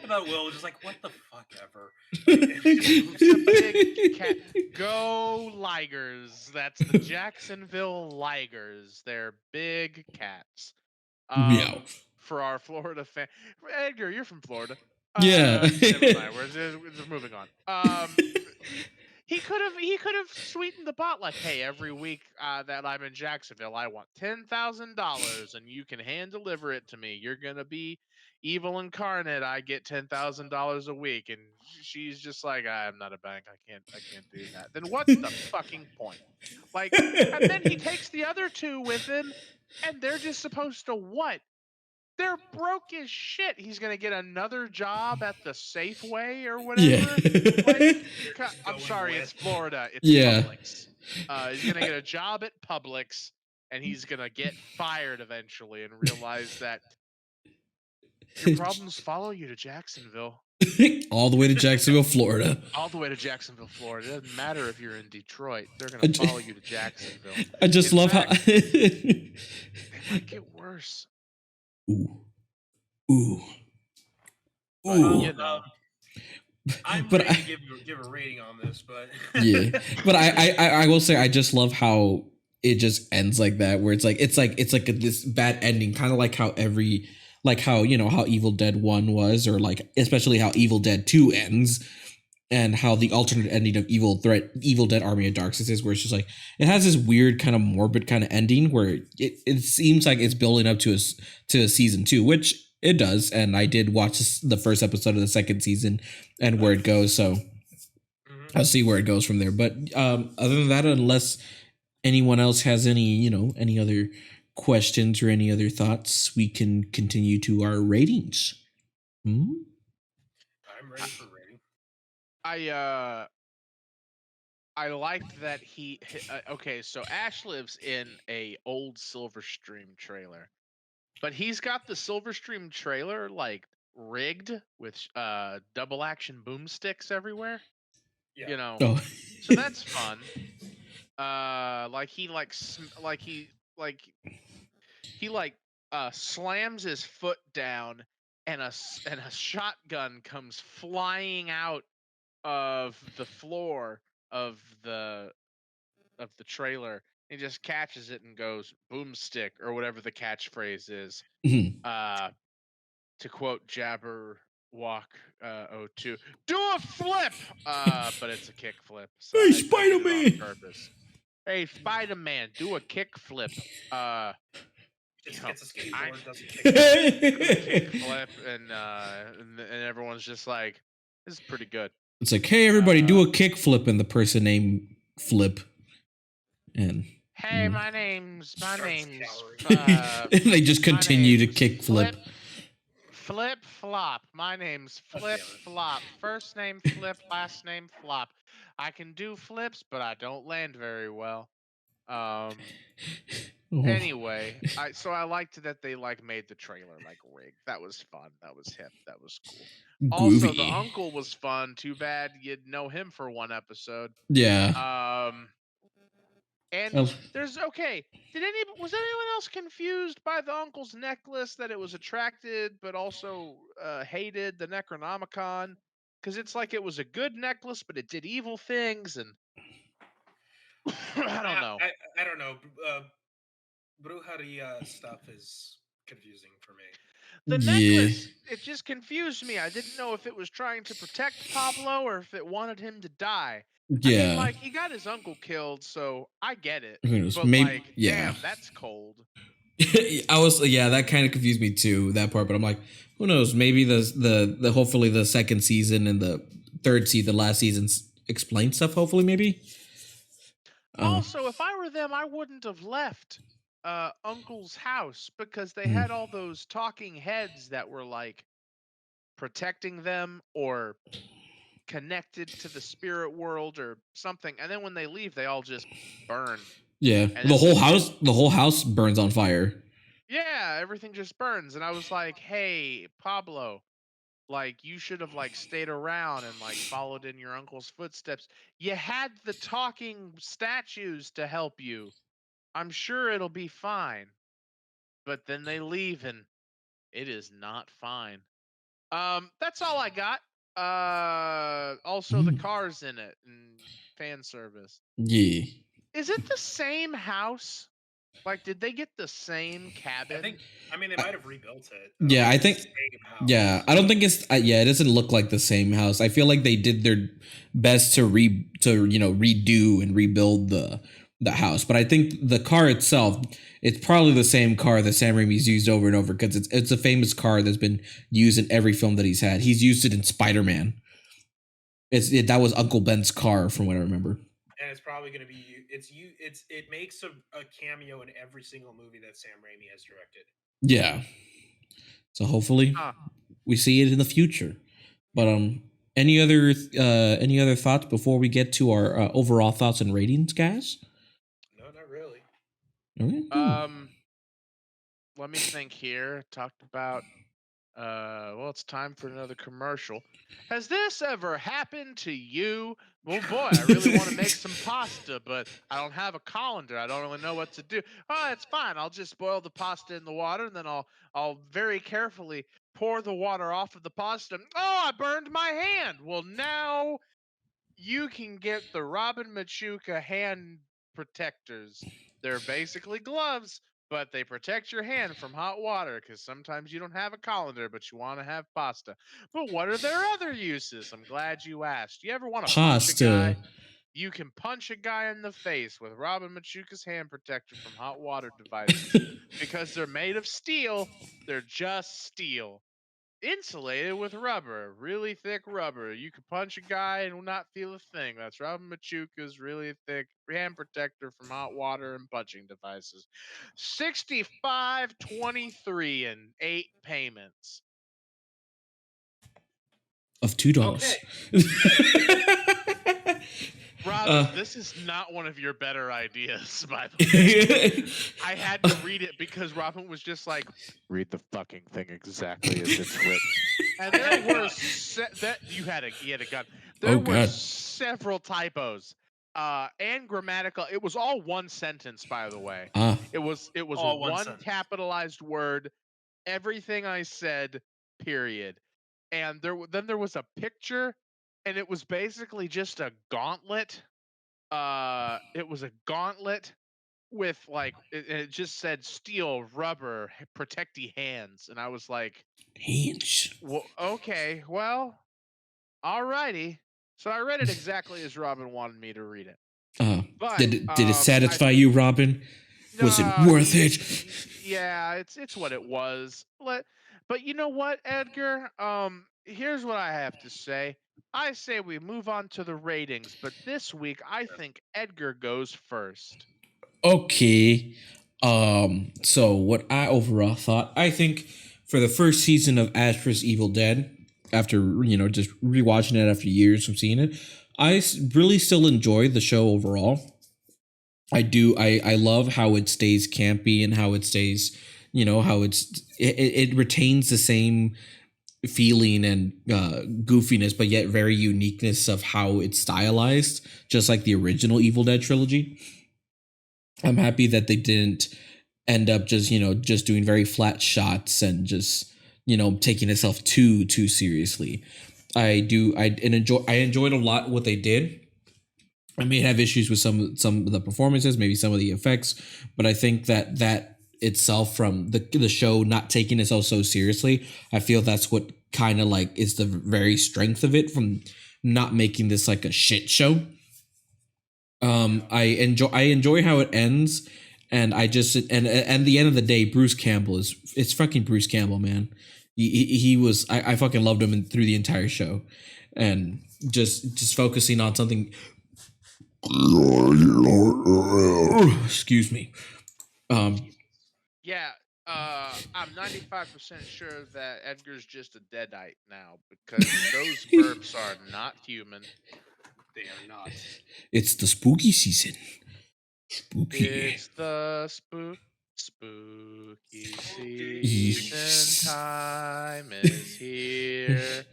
thought Will was just like, what the fuck ever. It's a big cat. Go Ligers. That's the Jacksonville Ligers. They're big cats. Meow. For our Florida fan, Edgar, you're from Florida. Yeah. Never mind. We're just moving on. He could have sweetened the pot like, hey, every week that I'm in Jacksonville, I want $10,000, and you can hand deliver it to me. You're gonna be evil incarnate. I get $10,000 a week, and she's just like, I'm not a bank. I can't do that. Then what's the fucking point? Like, and then he takes the other two with him, and they're just supposed to what? They're broke as shit. He's gonna get another job at the Safeway or whatever. Yeah. I'm sorry, it's Florida. It's Yeah. Publix. He's gonna get a job at Publix, and he's gonna get fired eventually and realize that your problems follow you to Jacksonville. All the way to Jacksonville, Florida. All the way to Jacksonville, Florida. It doesn't matter if you're in Detroit. They're gonna follow you to Jacksonville. I just love how it might get worse. Ooh. You know. I'm But ready to give a rating on this, but yeah. But I will say I just love how it just ends like that, where it's like this bad ending, kind of like how how Evil Dead 1 was, or like especially how Evil Dead 2 ends, and how the alternate ending of Evil Dead Army of Darkness is, where it's just like it has this weird kind of morbid kind of ending where it seems like it's building up to a season 2, which it does, and I did watch the first episode of the second season and where it goes, so I'll see where it goes from there. But other than that, unless anyone else has any other questions or any other thoughts, we can continue to our ratings. I'm ready for rating. I liked that he okay, so Ash lives in a old Silverstream trailer, but he's got the Silverstream trailer like rigged with double action boomsticks everywhere. Yeah. Oh. So that's fun. He slams his foot down, and a shotgun comes flying out of the floor of the trailer. He just catches it and goes boomstick or whatever the catchphrase is. To quote Jabberwock 02, do a flip, but it's a kick flip. So hey, Spider-Man! Hey, Spider-Man, do a kick flip. Gets a skateboard, does a kick flip, and everyone's just like, this is pretty good. It's like, hey, everybody, do a kick flip, and the person named Flip. And hey, my name's they just continue to kick flip. Flip Flop. My name's Flip Flop. First name Flip, last name Flop. I can do flips, but I don't land very well. Anyway, I liked that they made the trailer rigged. That was fun. That was hip. That was cool. Groovy. Also, the uncle was fun. Too bad you'd know him for one episode. Yeah. And was anyone else confused by the uncle's necklace, that it was attracted but also hated the Necronomicon? Because it's like it was a good necklace, but it did evil things, and I don't know. I don't know. Brujeria stuff is confusing for me. The necklace, it just confused me. I didn't know if it was trying to protect Pablo or if it wanted him to die. Yeah. I mean, he got his uncle killed, so I get it. But damn, that's cold. That kind of confused me too, that part, but I'm like, who knows? Maybe the hopefully the second season and the third season, the last season explain stuff, hopefully, maybe. Also, if I were them, I wouldn't have left Uncle's house, because they had all those talking heads that were protecting them or connected to the spirit world or something, and then when they leave, they all just burn. Yeah, the whole house burns on fire. Yeah, everything just burns. And I was like, hey, Pablo, like you should have like stayed around and like followed in your uncle's footsteps. You had the talking statues to help you. I'm sure it'll be fine. But then they leave and it is not fine. That's all I got. Also the cars in it and fan service. Yeah. Is it the same house? Like, did they get the same cabin? I mean, they might have rebuilt it. Yeah, I it's the think. same house. Yeah, I don't think it's. Yeah, it doesn't look like the same house. I feel like they did their best to redo and rebuild the house. But I think the car itself, it's probably the same car that Sam Raimi's used over and over because it's a famous car that's been used in every film that he's had. He's used it in Spider-Man. That was Uncle Ben's car, from what I remember. And it's probably going to be it makes a cameo in every single movie that Sam Raimi has directed. Yeah. So hopefully we see it in the future. But any other thoughts before we get to our overall thoughts and ratings, guys? No, not really. Okay. Let me think here. Talked about well, it's time for another commercial. Has this ever happened to you? Well, boy, I really want to make some pasta, but I don't have a colander. I don't really know what to do. Oh, it's fine. I'll just boil the pasta in the water, and then I'll very carefully pour the water off of the pasta. Oh, I burned my hand. Well, now you can get the Robin Machuca hand protectors. They're basically gloves, but they protect your hand from hot water because sometimes you don't have a colander, but you want to have pasta. But what are their other uses? I'm glad you asked. You ever want to punch a guy? You can punch a guy in the face with Robin Machuca's hand protector from hot water devices because they're made of steel. They're just steel. Insulated with rubber, really thick rubber. You can punch a guy and not feel a thing. That's Robin Machuca's really thick hand protector from hot water and punching devices. $65.23 in 8 payments. Of $2. Okay. Robin, this is not one of your better ideas, by the way. I had to read it because Robin was just like, read the fucking thing exactly as it's written. And there were he had a gun. There were several typos, and grammatical. It was all one sentence, by the way. It was all one capitalized word. Everything I said, period. And then there was a picture, and it was basically just a gauntlet. It was a gauntlet with like it just said steel, rubber, protecty hands, and I was like, hands. Well, okay, well, alrighty. So I read it exactly as Robin wanted me to read it. But did it satisfy you, Robin? Was it worth it? Yeah, it's what it was. But you know what, Edgar? Here's what I have to say. I say we move on to the ratings, but this week I think Edgar goes first. Okay. So what I overall thought, I think for the first season of Ash vs. Evil Dead, after just rewatching it after years of seeing it, I really still enjoy the show overall. I do. I love how it stays campy and how it stays, how it retains the same feeling and goofiness, but yet very uniqueness of how it's stylized, just like the original Evil Dead trilogy. I'm happy that they didn't end up just doing very flat shots and just taking itself too seriously. I enjoyed a lot what they did. I may have issues with some of the performances, maybe some of the effects, but I think that itself, from the show not taking itself so seriously, I feel that's what kind of like is the very strength of it, from not making this like a shit show. I enjoy how it ends, and I just and at the end of the day, Bruce Campbell it's fucking Bruce Campbell, man. He was I fucking loved him through the entire show, and just focusing on something. Excuse me. Yeah, I'm 95% sure that Edgar's just a deadite now because those burps are not human. They are not. It's the spooky season. Spooky. It's the spook Spooky Yeesh. season time is here.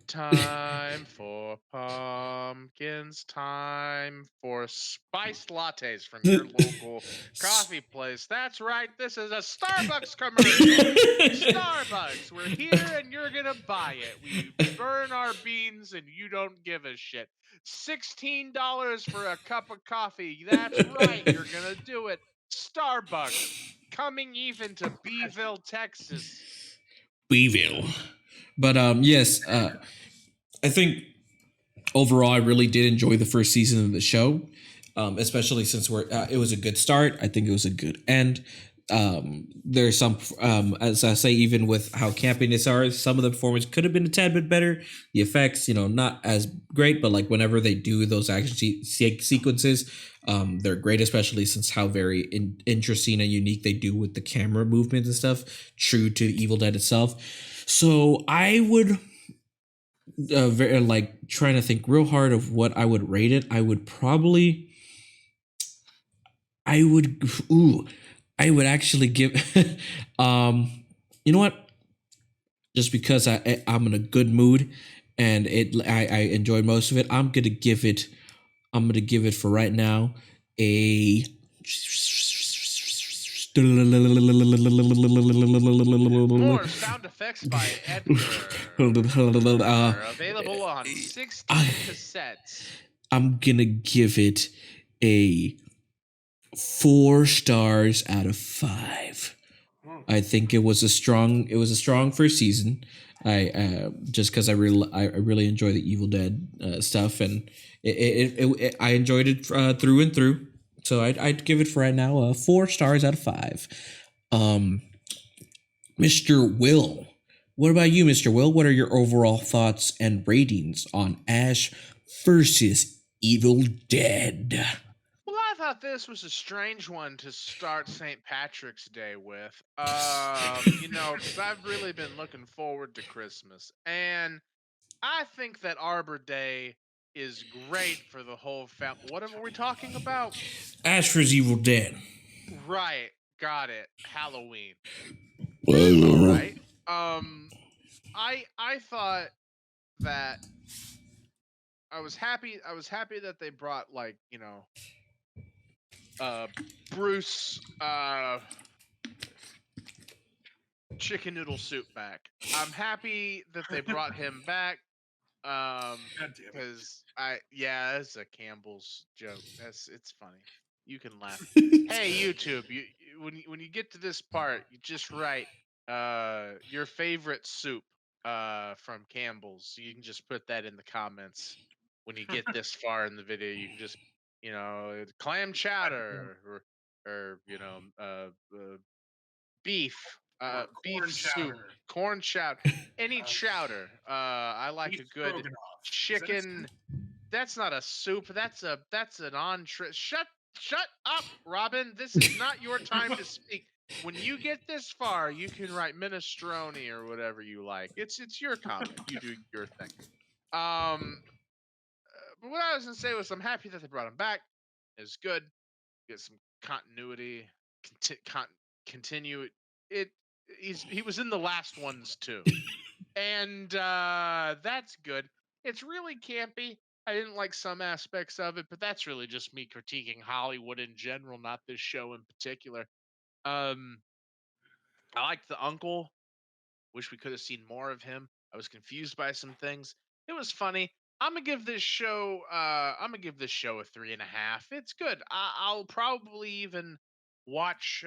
Time for pumpkins. Time for spiced lattes from your local coffee place. That's right. This is a Starbucks commercial. Starbucks, we're here and you're gonna buy it. We burn our beans and you don't give a shit. $16 for a cup of coffee. That's right. You're gonna do it. Starbucks coming even to Beeville, Texas. Weevil. But yes, I think overall I really did enjoy the first season of the show, especially since it was a good start. I think it was a good end. There's some, as I say, even with how campiness are, some of the performance could have been a tad bit better. The effects, not as great, but like whenever they do those action sequences, they're great, especially since how very interesting and unique they do with the camera movement and stuff, true to Evil Dead itself. So I would, very like trying to think real hard of what I would rate it. I would actually give you know what? Just because I'm in a good mood and I enjoyed most of it, I'm gonna give it for right now a More sound effects by Edgar. Available on 16 cassettes. I'm gonna give it a 4 stars out of 5. I think it was a strong first season. I just because I really enjoy the Evil Dead stuff, and I enjoyed it through and through. So I'd give it for right now 4 stars out of 5. Mr. Will, what about you, Mr. Will? What are your overall thoughts and ratings on Ash versus Evil Dead? Well, I thought this was a strange one to start St. Patrick's Day with. Because I've really been looking forward to Christmas. And I think that Arbor Day is great for the whole family. What are we talking about? Ash vs. Evil Dead. Right. Got it. Halloween. All All right. I thought that I was happy that they brought Bruce chicken noodle soup back. I'm happy that they brought him back. God damn it. Because that's a Campbell's joke. It's funny. You can laugh. Hey YouTube, when you get to this part, you just write your favorite soup from Campbell's. You can just put that in the comments. When you get this far in the video, you can just clam chowder or beef Or beef corn soup, chowder. corn chowder, any chowder. I like Beef a good stroganoff. Is that a chicken. That's not a soup. That's an entree. Shut up, Robin. This is not your time to speak. When you get this far, you can write minestrone or whatever you like. It's your comment. You do your thing. But what I was gonna say was I'm happy that they brought him back. It's good. Get some continuity. Continue it. He was in the last ones too, and that's good. It's really campy. I didn't like some aspects of it, but that's really just me critiquing Hollywood in general, not this show in particular. Um, I liked the uncle. Wish we could have seen more of him. I was confused by some things. It was funny. I'm gonna give this show. A 3.5. It's good. I'll probably even watch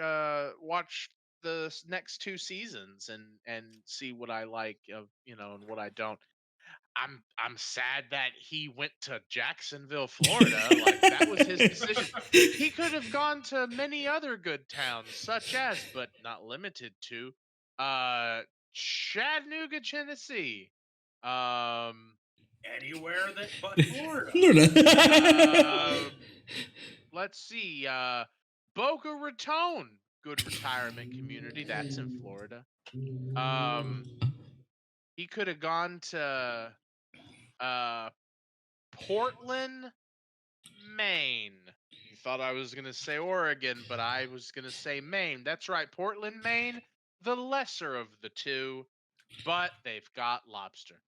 the next 2 seasons and see what I like of and what I don't. I'm sad that he went to Jacksonville, Florida. Like that was his decision. He could have gone to many other good towns, such as, but not limited to, Chattanooga, Tennessee. Anywhere that but Florida. Let's see. Boca Raton, good retirement community. That's in Florida. He could have gone to Portland, Maine. thought I was going to say Oregon, but I was going to say Maine. That's right, Portland, Maine, the lesser of the two, but they've got lobster.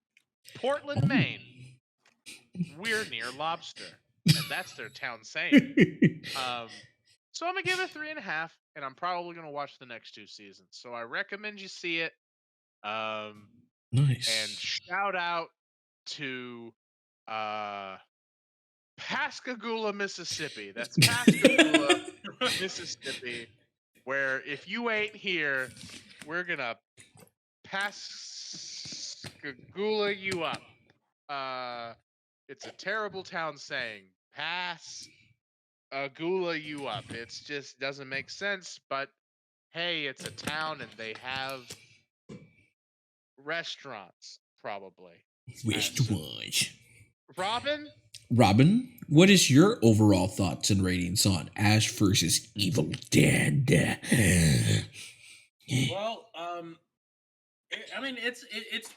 Portland, Maine, we're near lobster, and that's their town saying. So I'm gonna give it a 3.5, and I'm probably gonna watch the next 2 seasons. So I recommend you see it. And Nice. shout out to Pascagoula, Mississippi. That's Pascagoula, Mississippi, where if you ain't here, we're gonna Pascagoula you up. It's a terrible town saying. Gula you up. It's just doesn't make sense, but hey, it's a town and they have restaurants, probably. Restaurant. Robin, what is your overall thoughts and ratings on Ash versus Evil Dead? Well, it's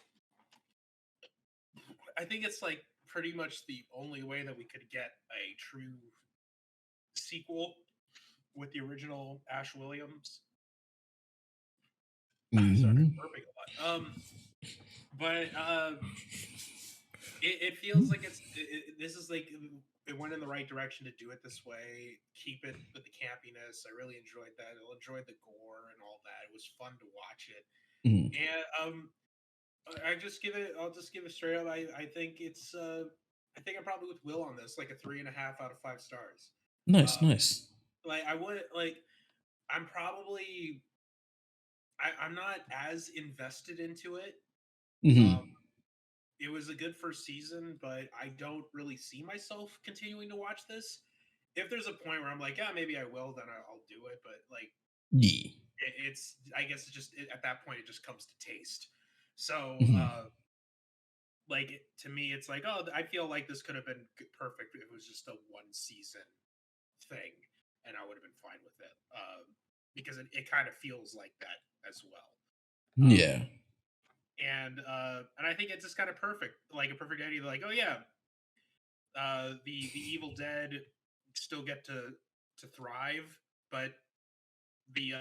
I think it's like pretty much the only way that we could get a true sequel with the original Ash Williams. Mhm. Sorry, I'm burping a lot. But it feels like this is like it went in the right direction to do it this way. Keep it with the campiness. I really enjoyed that. I enjoyed the gore and all that. It was fun to watch it. Mhm. And I'll just give it straight up. I think it's I think I'm probably with Will on this, like a 3.5 out of 5 stars. Nice, nice. Like I would like I'm probably I'm not as invested into it. Mhm. It was a good first season, but I don't really see myself continuing to watch this. If there's a point where I'm like, yeah, maybe I will, then I'll do it. But like, Yeah. it's I guess it's just at that point it just comes to taste. So Mhm. like to me, it's like, oh, I feel like this could have been perfect if it was just a 1 season thing, and I would have been fine with it because it kind of feels like that as well. Yeah. And I think it's just kind of perfect, like a perfect idea. Like, oh yeah, the Evil Dead still get to thrive, but the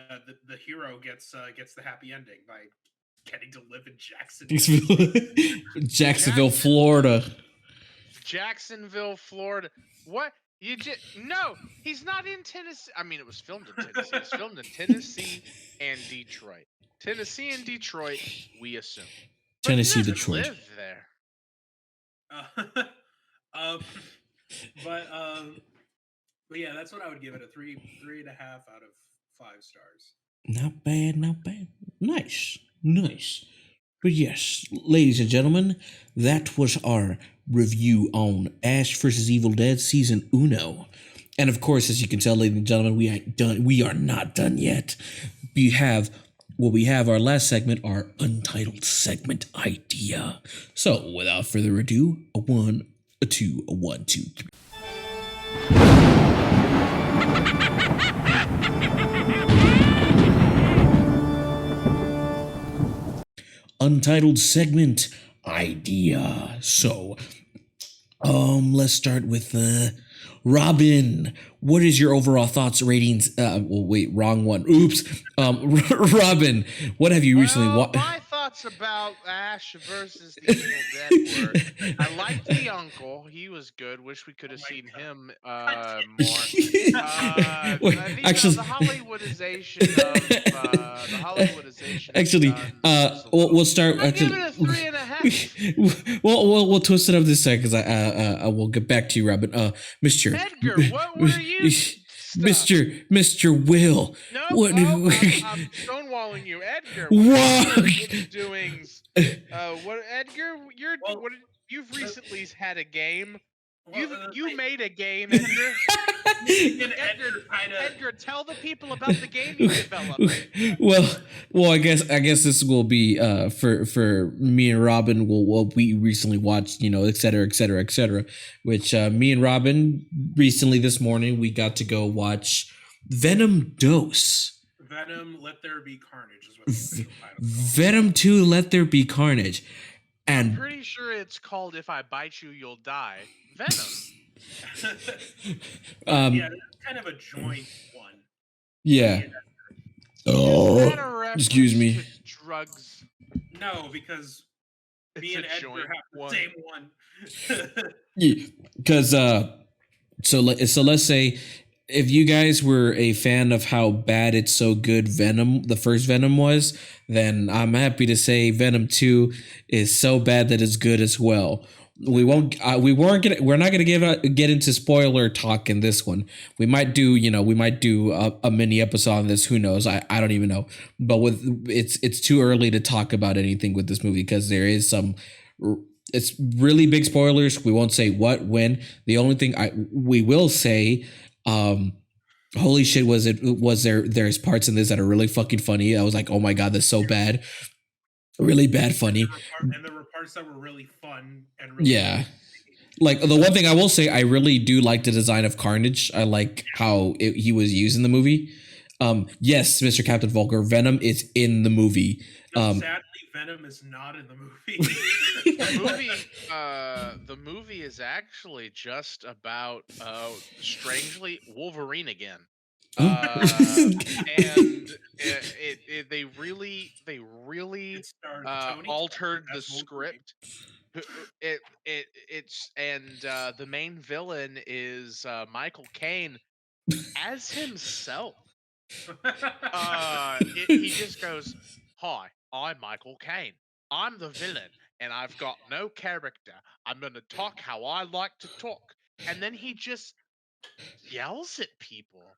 hero gets the happy ending by getting to live in Jacksonville, Florida. Jacksonville, Florida. What? No, he's not in Tennessee. I mean, it was filmed in Tennessee. It's filmed in Tennessee and Detroit. Tennessee and Detroit, we assume. But Tennessee, he doesn't Detroit. live there. But yeah, that's what I would give it, a 3.5 out of 5 stars. Not bad, not bad. Nice, nice. But yes, ladies and gentlemen, that was our review on Ash vs. Evil Dead Season Uno. And of course, as you can tell, ladies and gentlemen, we ain't done. We are not done yet. We have our last segment, our untitled segment idea. So, without further ado, a 1, a 2, a 1, 2, 3. Untitled segment idea. So, let's start with Robin. What is your overall thoughts, ratings? Wait, wrong one. Oops. Robin, what have you recently watched? My thoughts about Ash versus the Evil Dead were: I liked the uncle; he was good. Wish we could have seen him more. Actually, the Hollywoodization of the Hollywoodization. Actually, we'll start. I'll give it a 3.5. We'll twist it up this second because I will get back to you, Robin. Mr. Edgar, what were you? Mr. Will. No, what? I'm stonewalling you, Edgar. What? What doings? What, Edgar? You've recently had a game. You made a game, Edgar. Edgar, tell the people about the game you developed. Well, I guess this will be for me and Robin. What we recently watched, et cetera, which me and Robin recently this morning we got to go watch Venom Dose. Venom, Let There Be Carnage is what the official title is called. Venom 2, Let There Be Carnage. And I'm pretty sure it's called If I Bite You, You'll Die. Venom. But yeah, it's kind of a joint one. Yeah. And, Is that a Excuse reference me. to drugs? no, because It's me a and Edgar joint have the one. same one. Yeah, because so let's say if you guys were a fan of how bad It's So Good Venom, the first Venom was, then I'm happy to say Venom 2 is so bad that it's good as well. We're not gonna get into spoiler talk in this one. We might do a mini episode on this. Who knows? I don't even know. But it's too early to talk about anything with this movie because there is some, it's really big spoilers. We won't say what, when. The only thing we will say, holy shit, there's parts in this that are really fucking funny. I was like, oh my god, that's so bad. Really bad funny. And there were parts that were really fun and really Yeah. Like the one thing I will say, I really do like the design of Carnage. I like how he was used in the movie. Yes, Mr. Captain Vulgar, Venom is in the movie. Sadly, Venom is not in the movie. The movie is actually just about strangely Wolverine again. And they really It starred Tony altered Stark the as Wolverine. script. The main villain is Michael Caine as himself. He just goes, "Hi, I'm Michael Caine. I'm the villain, and I've got no character. I'm gonna talk how I like to talk." And then he just yells at people.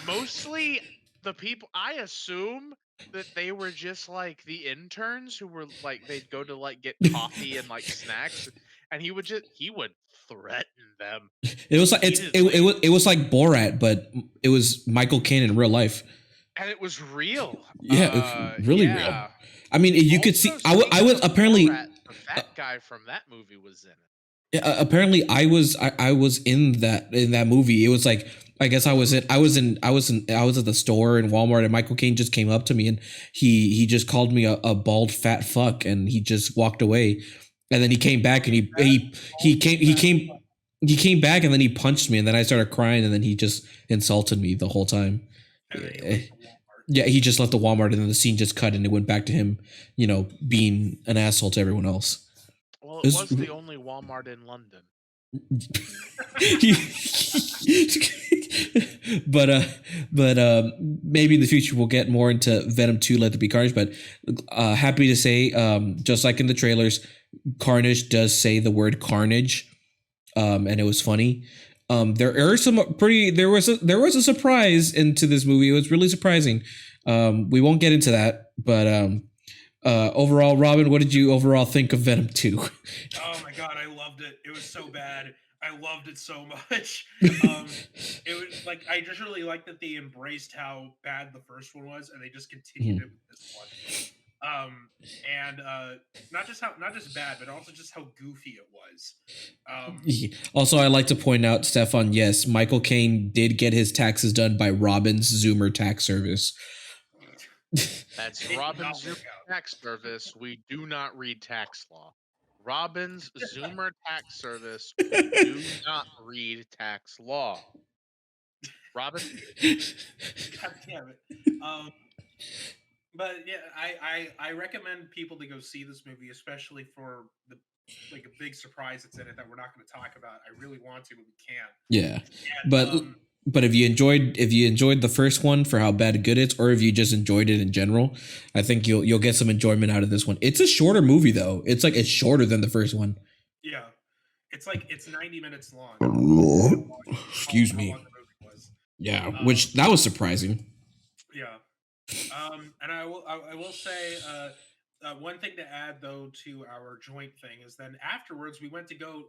Mostly the people, I assume that they were just like the interns who were like, they'd go to like get coffee and like snacks, and he would threaten them. It was like it was like Borat, but it was Michael Caine in real life. And it was real. Yeah, it was really real. I mean, you could see. I was apparently Borat, the fat guy from that movie was in it. Apparently I was in that movie. It was like, I guess I was at the store in Walmart, and Michael Caine just came up to me and he just called me a bald fat fuck, and he just walked away. And then he came back and he came back, and then he punched me, and then I started crying, and then he just insulted me the whole time. Yeah, he just left the Walmart, and then the scene just cut, and it went back to him, being an asshole to everyone else. Well, it was the only Walmart in London. but maybe in the future we'll get more into Venom 2 Let There Be Carnage. But happy to say, just like in the trailers, Carnage does say the word carnage, and it was funny. There was a surprise into this movie. It was really surprising. We won't get into that, but overall, Robin, what did you overall think of Venom 2? Oh my god, I loved it. It was so bad. I loved it so much. It was like, I just really like that they embraced how bad the first one was, and they just continued it with this one. And not just bad, but also just how goofy it was. Also, I like to point out, Stefan, yes, Michael Caine did get his taxes done by Robin's Zoomer tax service. That's Robin's Zoomer tax service. We do not read tax law. Robin's Zoomer tax service. We do not read tax law. Robin? God damn it. But yeah, I recommend people to go see this movie, especially for the a big surprise that's in it that we're not going to talk about. I really want to, but we can't. Yeah, and, but if you enjoyed the first one for how bad and good it's, or if you just enjoyed it in general, I think you'll get some enjoyment out of this one. It's a shorter movie though. It's shorter than the first one. Yeah, it's 90 minutes long. Excuse me. Yeah, which that was surprising. Yeah. And I will say one thing to add though to our joint thing is then afterwards we went to go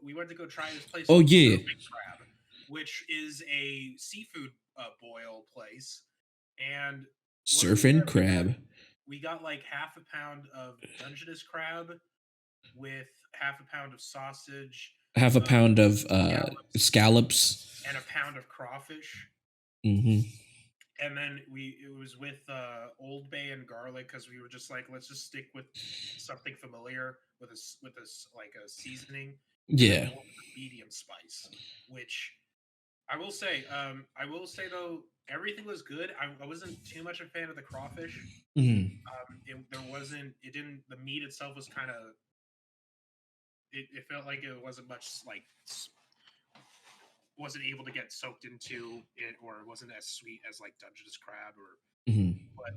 try this place. Oh yeah. Crab, which is a seafood boil place, and surfing crab. We got like half a pound of Dungeness crab with half a pound of sausage, half a pound of scallops, and a pound of crawfish. Mm-hmm. And then it was with Old Bay and garlic, because we were just like, let's just stick with something familiar with a like a seasoning. Yeah. more medium spice, which I will say. Though everything was good. I wasn't too much a fan of the crawfish. Mhm. There wasn't. It didn't. The meat itself was kind of. It felt like it wasn't much wasn't able to get soaked into it, or it wasn't as sweet as like Dungeness crab. Or Mhm. but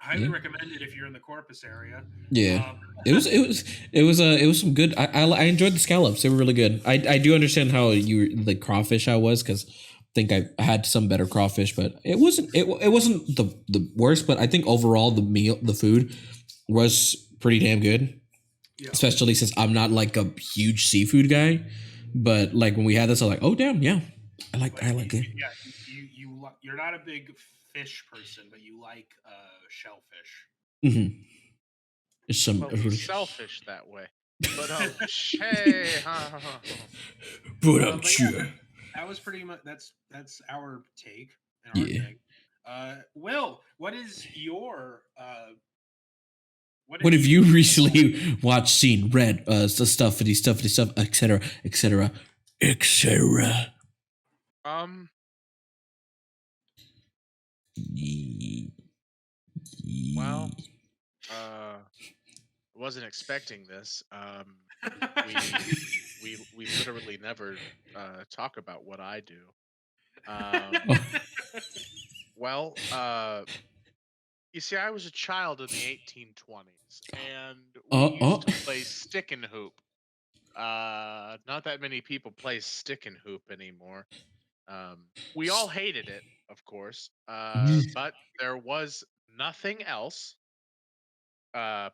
highly Yeah. recommend it if you're in the Corpus area. Yeah. Um, It was some good. I enjoyed the scallops. They were really good. I do understand how you the crawfish I was, because I think I had some better crawfish, but it wasn't the worst. But I think overall the food was pretty damn good, yeah. especially since I'm not like a huge seafood guy. But like when we had this, I was like, oh damn, yeah, I like it. Yeah, you're not a big fish person, but you like shellfish. Mm-hmm. It's some. Well, he's selfish that way. But Put up, But yeah, cheer. that was pretty much that's our take and our Yeah. thing. Will, what is your What have you recently watched, seen, read, stuff, etc., etc., etc.? Well, wasn't expecting this. We literally never talk about what I do. Well, you see, I was a child in the 1820s, and we used to play stick and hoop. Not that many people play stick and hoop anymore. We all hated it, of course, but there was nothing else.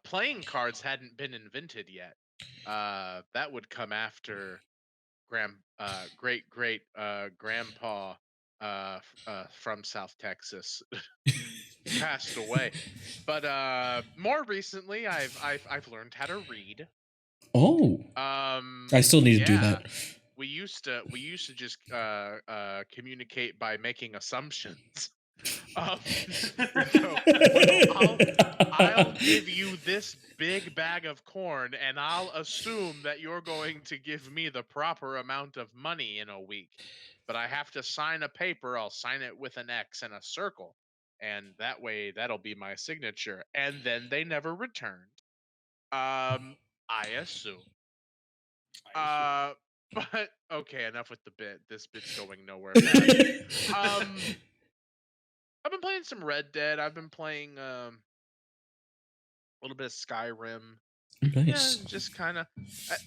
Playing cards hadn't been invented yet. That would come after great grandpa from South Texas passed away. But more recently, I've learned how to read. Oh, I still need to do Yeah, that. we used to just communicate by making assumptions. So, well, I'll give you this big bag of corn, and I'll assume that you're going to give me the proper amount of money in a week. But I have to sign a paper. I'll sign it with an X and a circle, and that way that'll be my signature. And then they never returned. I assume. Uh, but okay, enough with the bit. This bit's going nowhere fast. I've been playing some Red Dead. I've been playing a little bit of Skyrim. Yeah, Nice. just kind of,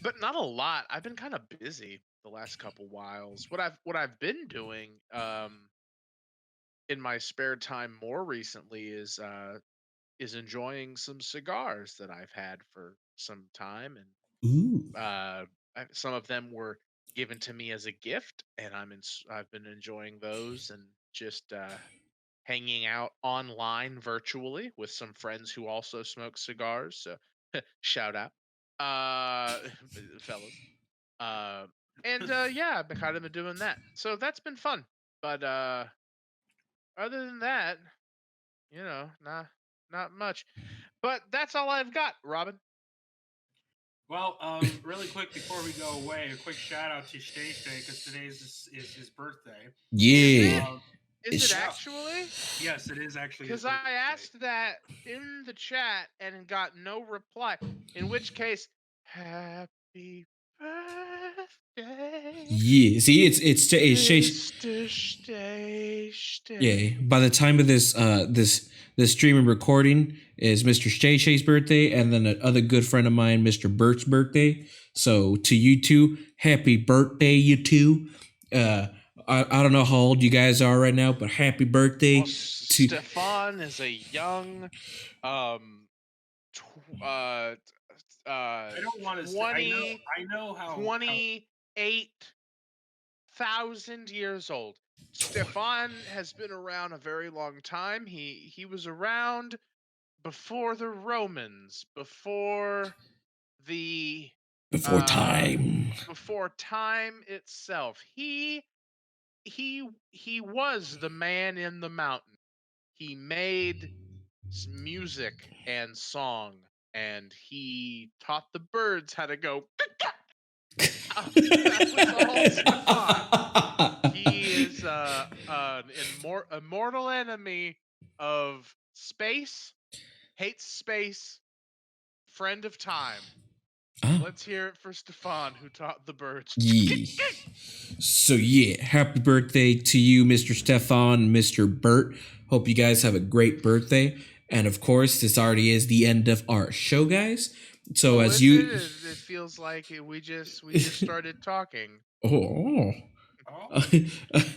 but not a lot. I've been kind of busy the last couple whiles. What I've been doing in my spare time more recently is enjoying some cigars that I've had for some time, and Ooh. some of them were given to me as a gift, and I've been enjoying those, and just hanging out online virtually with some friends who also smoke cigars. So shout out, fellas. Uh, and yeah, I've been kind of been doing that. So that's been fun. But other than that, not much. But that's all I've got, Robin. Well, really quick before we go away, a quick shout out to Stay because today's is his birthday. Yeah. Is it Yeah. actually? Yes, it is actually. his Because I birthday. asked that in the chat and got no reply. In which case, happy birthday, Yeah. See, it's Mr. Stay. yeah. By the time of this stream and recording is Mr. Shay Shay's birthday, and then another good friend of mine, Mr. Bert's birthday. So to you two, happy birthday, you two. I don't know how old you guys are right now, but happy birthday Well, to Stefan is a young, I don't want to say. I know how 28,000 years old. Stefan has been around a very long time. He was around before the Romans, before the before time. before time itself. He was the man in the mountain. He made music and song, and he taught the birds how to go That was all Stefan. He is an immortal enemy of space, hates space, friend of time. Ah, Let's hear it for Stefan, who taught the birds. yeah. So yeah, happy birthday to you, Mr. Stefan, Mr. Bert. Hope you guys have a great birthday. And of course, this already is the end of our show, guys. So as you, it feels like we just started talking. oh, Oh.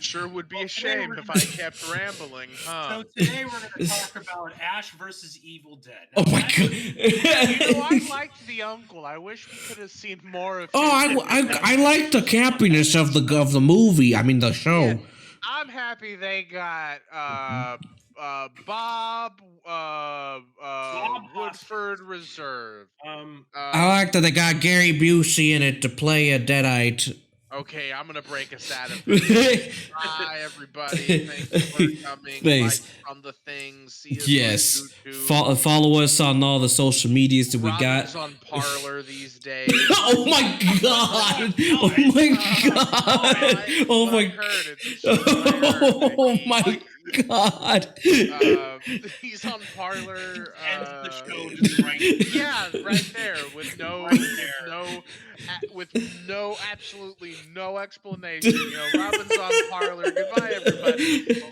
Sure would be Well, a today shame we're if gonna- I kept rambling, huh? So today we're going to talk about Ash versus Evil Dead. oh Now, my Ash- god. You know, I liked the uncle. I wish we could have seen more of him. Oh, I like the campiness of the movie. I mean the show. Yeah. I'm happy they got Bob Woodford Reserve. I like that they got Gary Busey in it to play a Deadite. Okay, I'm gonna break us out of this. Bye, everybody. Thank you for coming. Thanks. Like on the things. See us Yes. on YouTube. Follow us on all the social medias that we Robin's got. on Parlor these days. Oh my god! Oh my god! Oh my! heard it. It's just what I heard. Oh my god! He's on Parlor. End the show just right. Yeah, right there with no, absolutely no explanation. You know, Robin's on Parlor. Goodbye, everybody.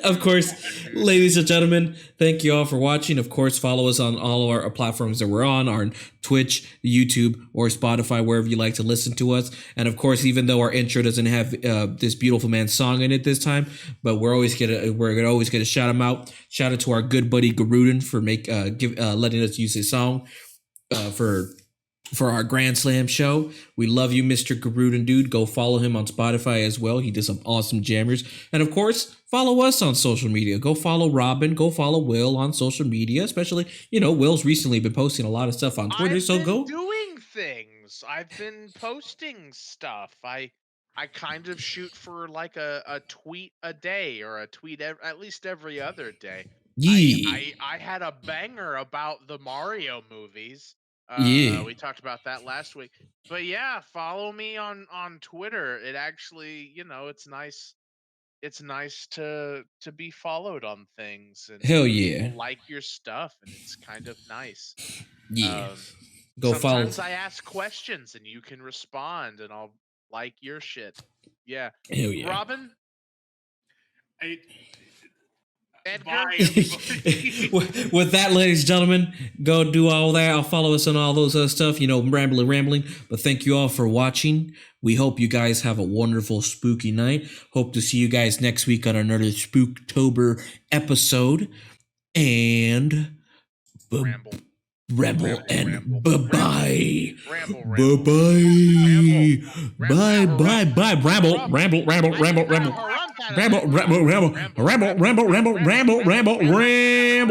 Of course, ladies and gentlemen, thank you all for watching. Of course, follow us on all of our platforms that we're on Twitch, YouTube, or Spotify, wherever you like to listen to us. And of course, even though our intro doesn't have this beautiful man's song in it this time, but we're gonna always get to shout him out. Shout out to our good buddy Garudin for letting us use his song for our Grand Slam show. We love you, Mr. Garudin, dude. Go follow him on Spotify as well. He does some awesome jammers. And of course, follow us on social media. Go follow Robin. Go follow Will on social media. Especially, Will's recently been posting a lot of stuff on Twitter. I've so been go doing things. I've been posting stuff. I kind of shoot for like a tweet a day or a tweet at least every other day. yeah. I had a banger about the Mario movies. Yeah. We talked about that last week. But yeah, follow me on Twitter. It actually, it's nice. It's nice to be followed on things and Hell people yeah. like your stuff, and it's kind of nice. Yeah. Go follow. Sometimes I ask questions and you can respond, and I'll like your shit. Yeah. Hell yeah. Robin, Edgar. Bye, everybody. With that, ladies and gentlemen, go do all that. I'll follow us on all those other stuff, rambling. But thank you all for watching. We hope you guys have a wonderful spooky night. Hope to see you guys next week on another Spooktober episode. And Ramble. and bye-bye. Ramble. Bye-bye. Ramble. Bye-bye. Ramble.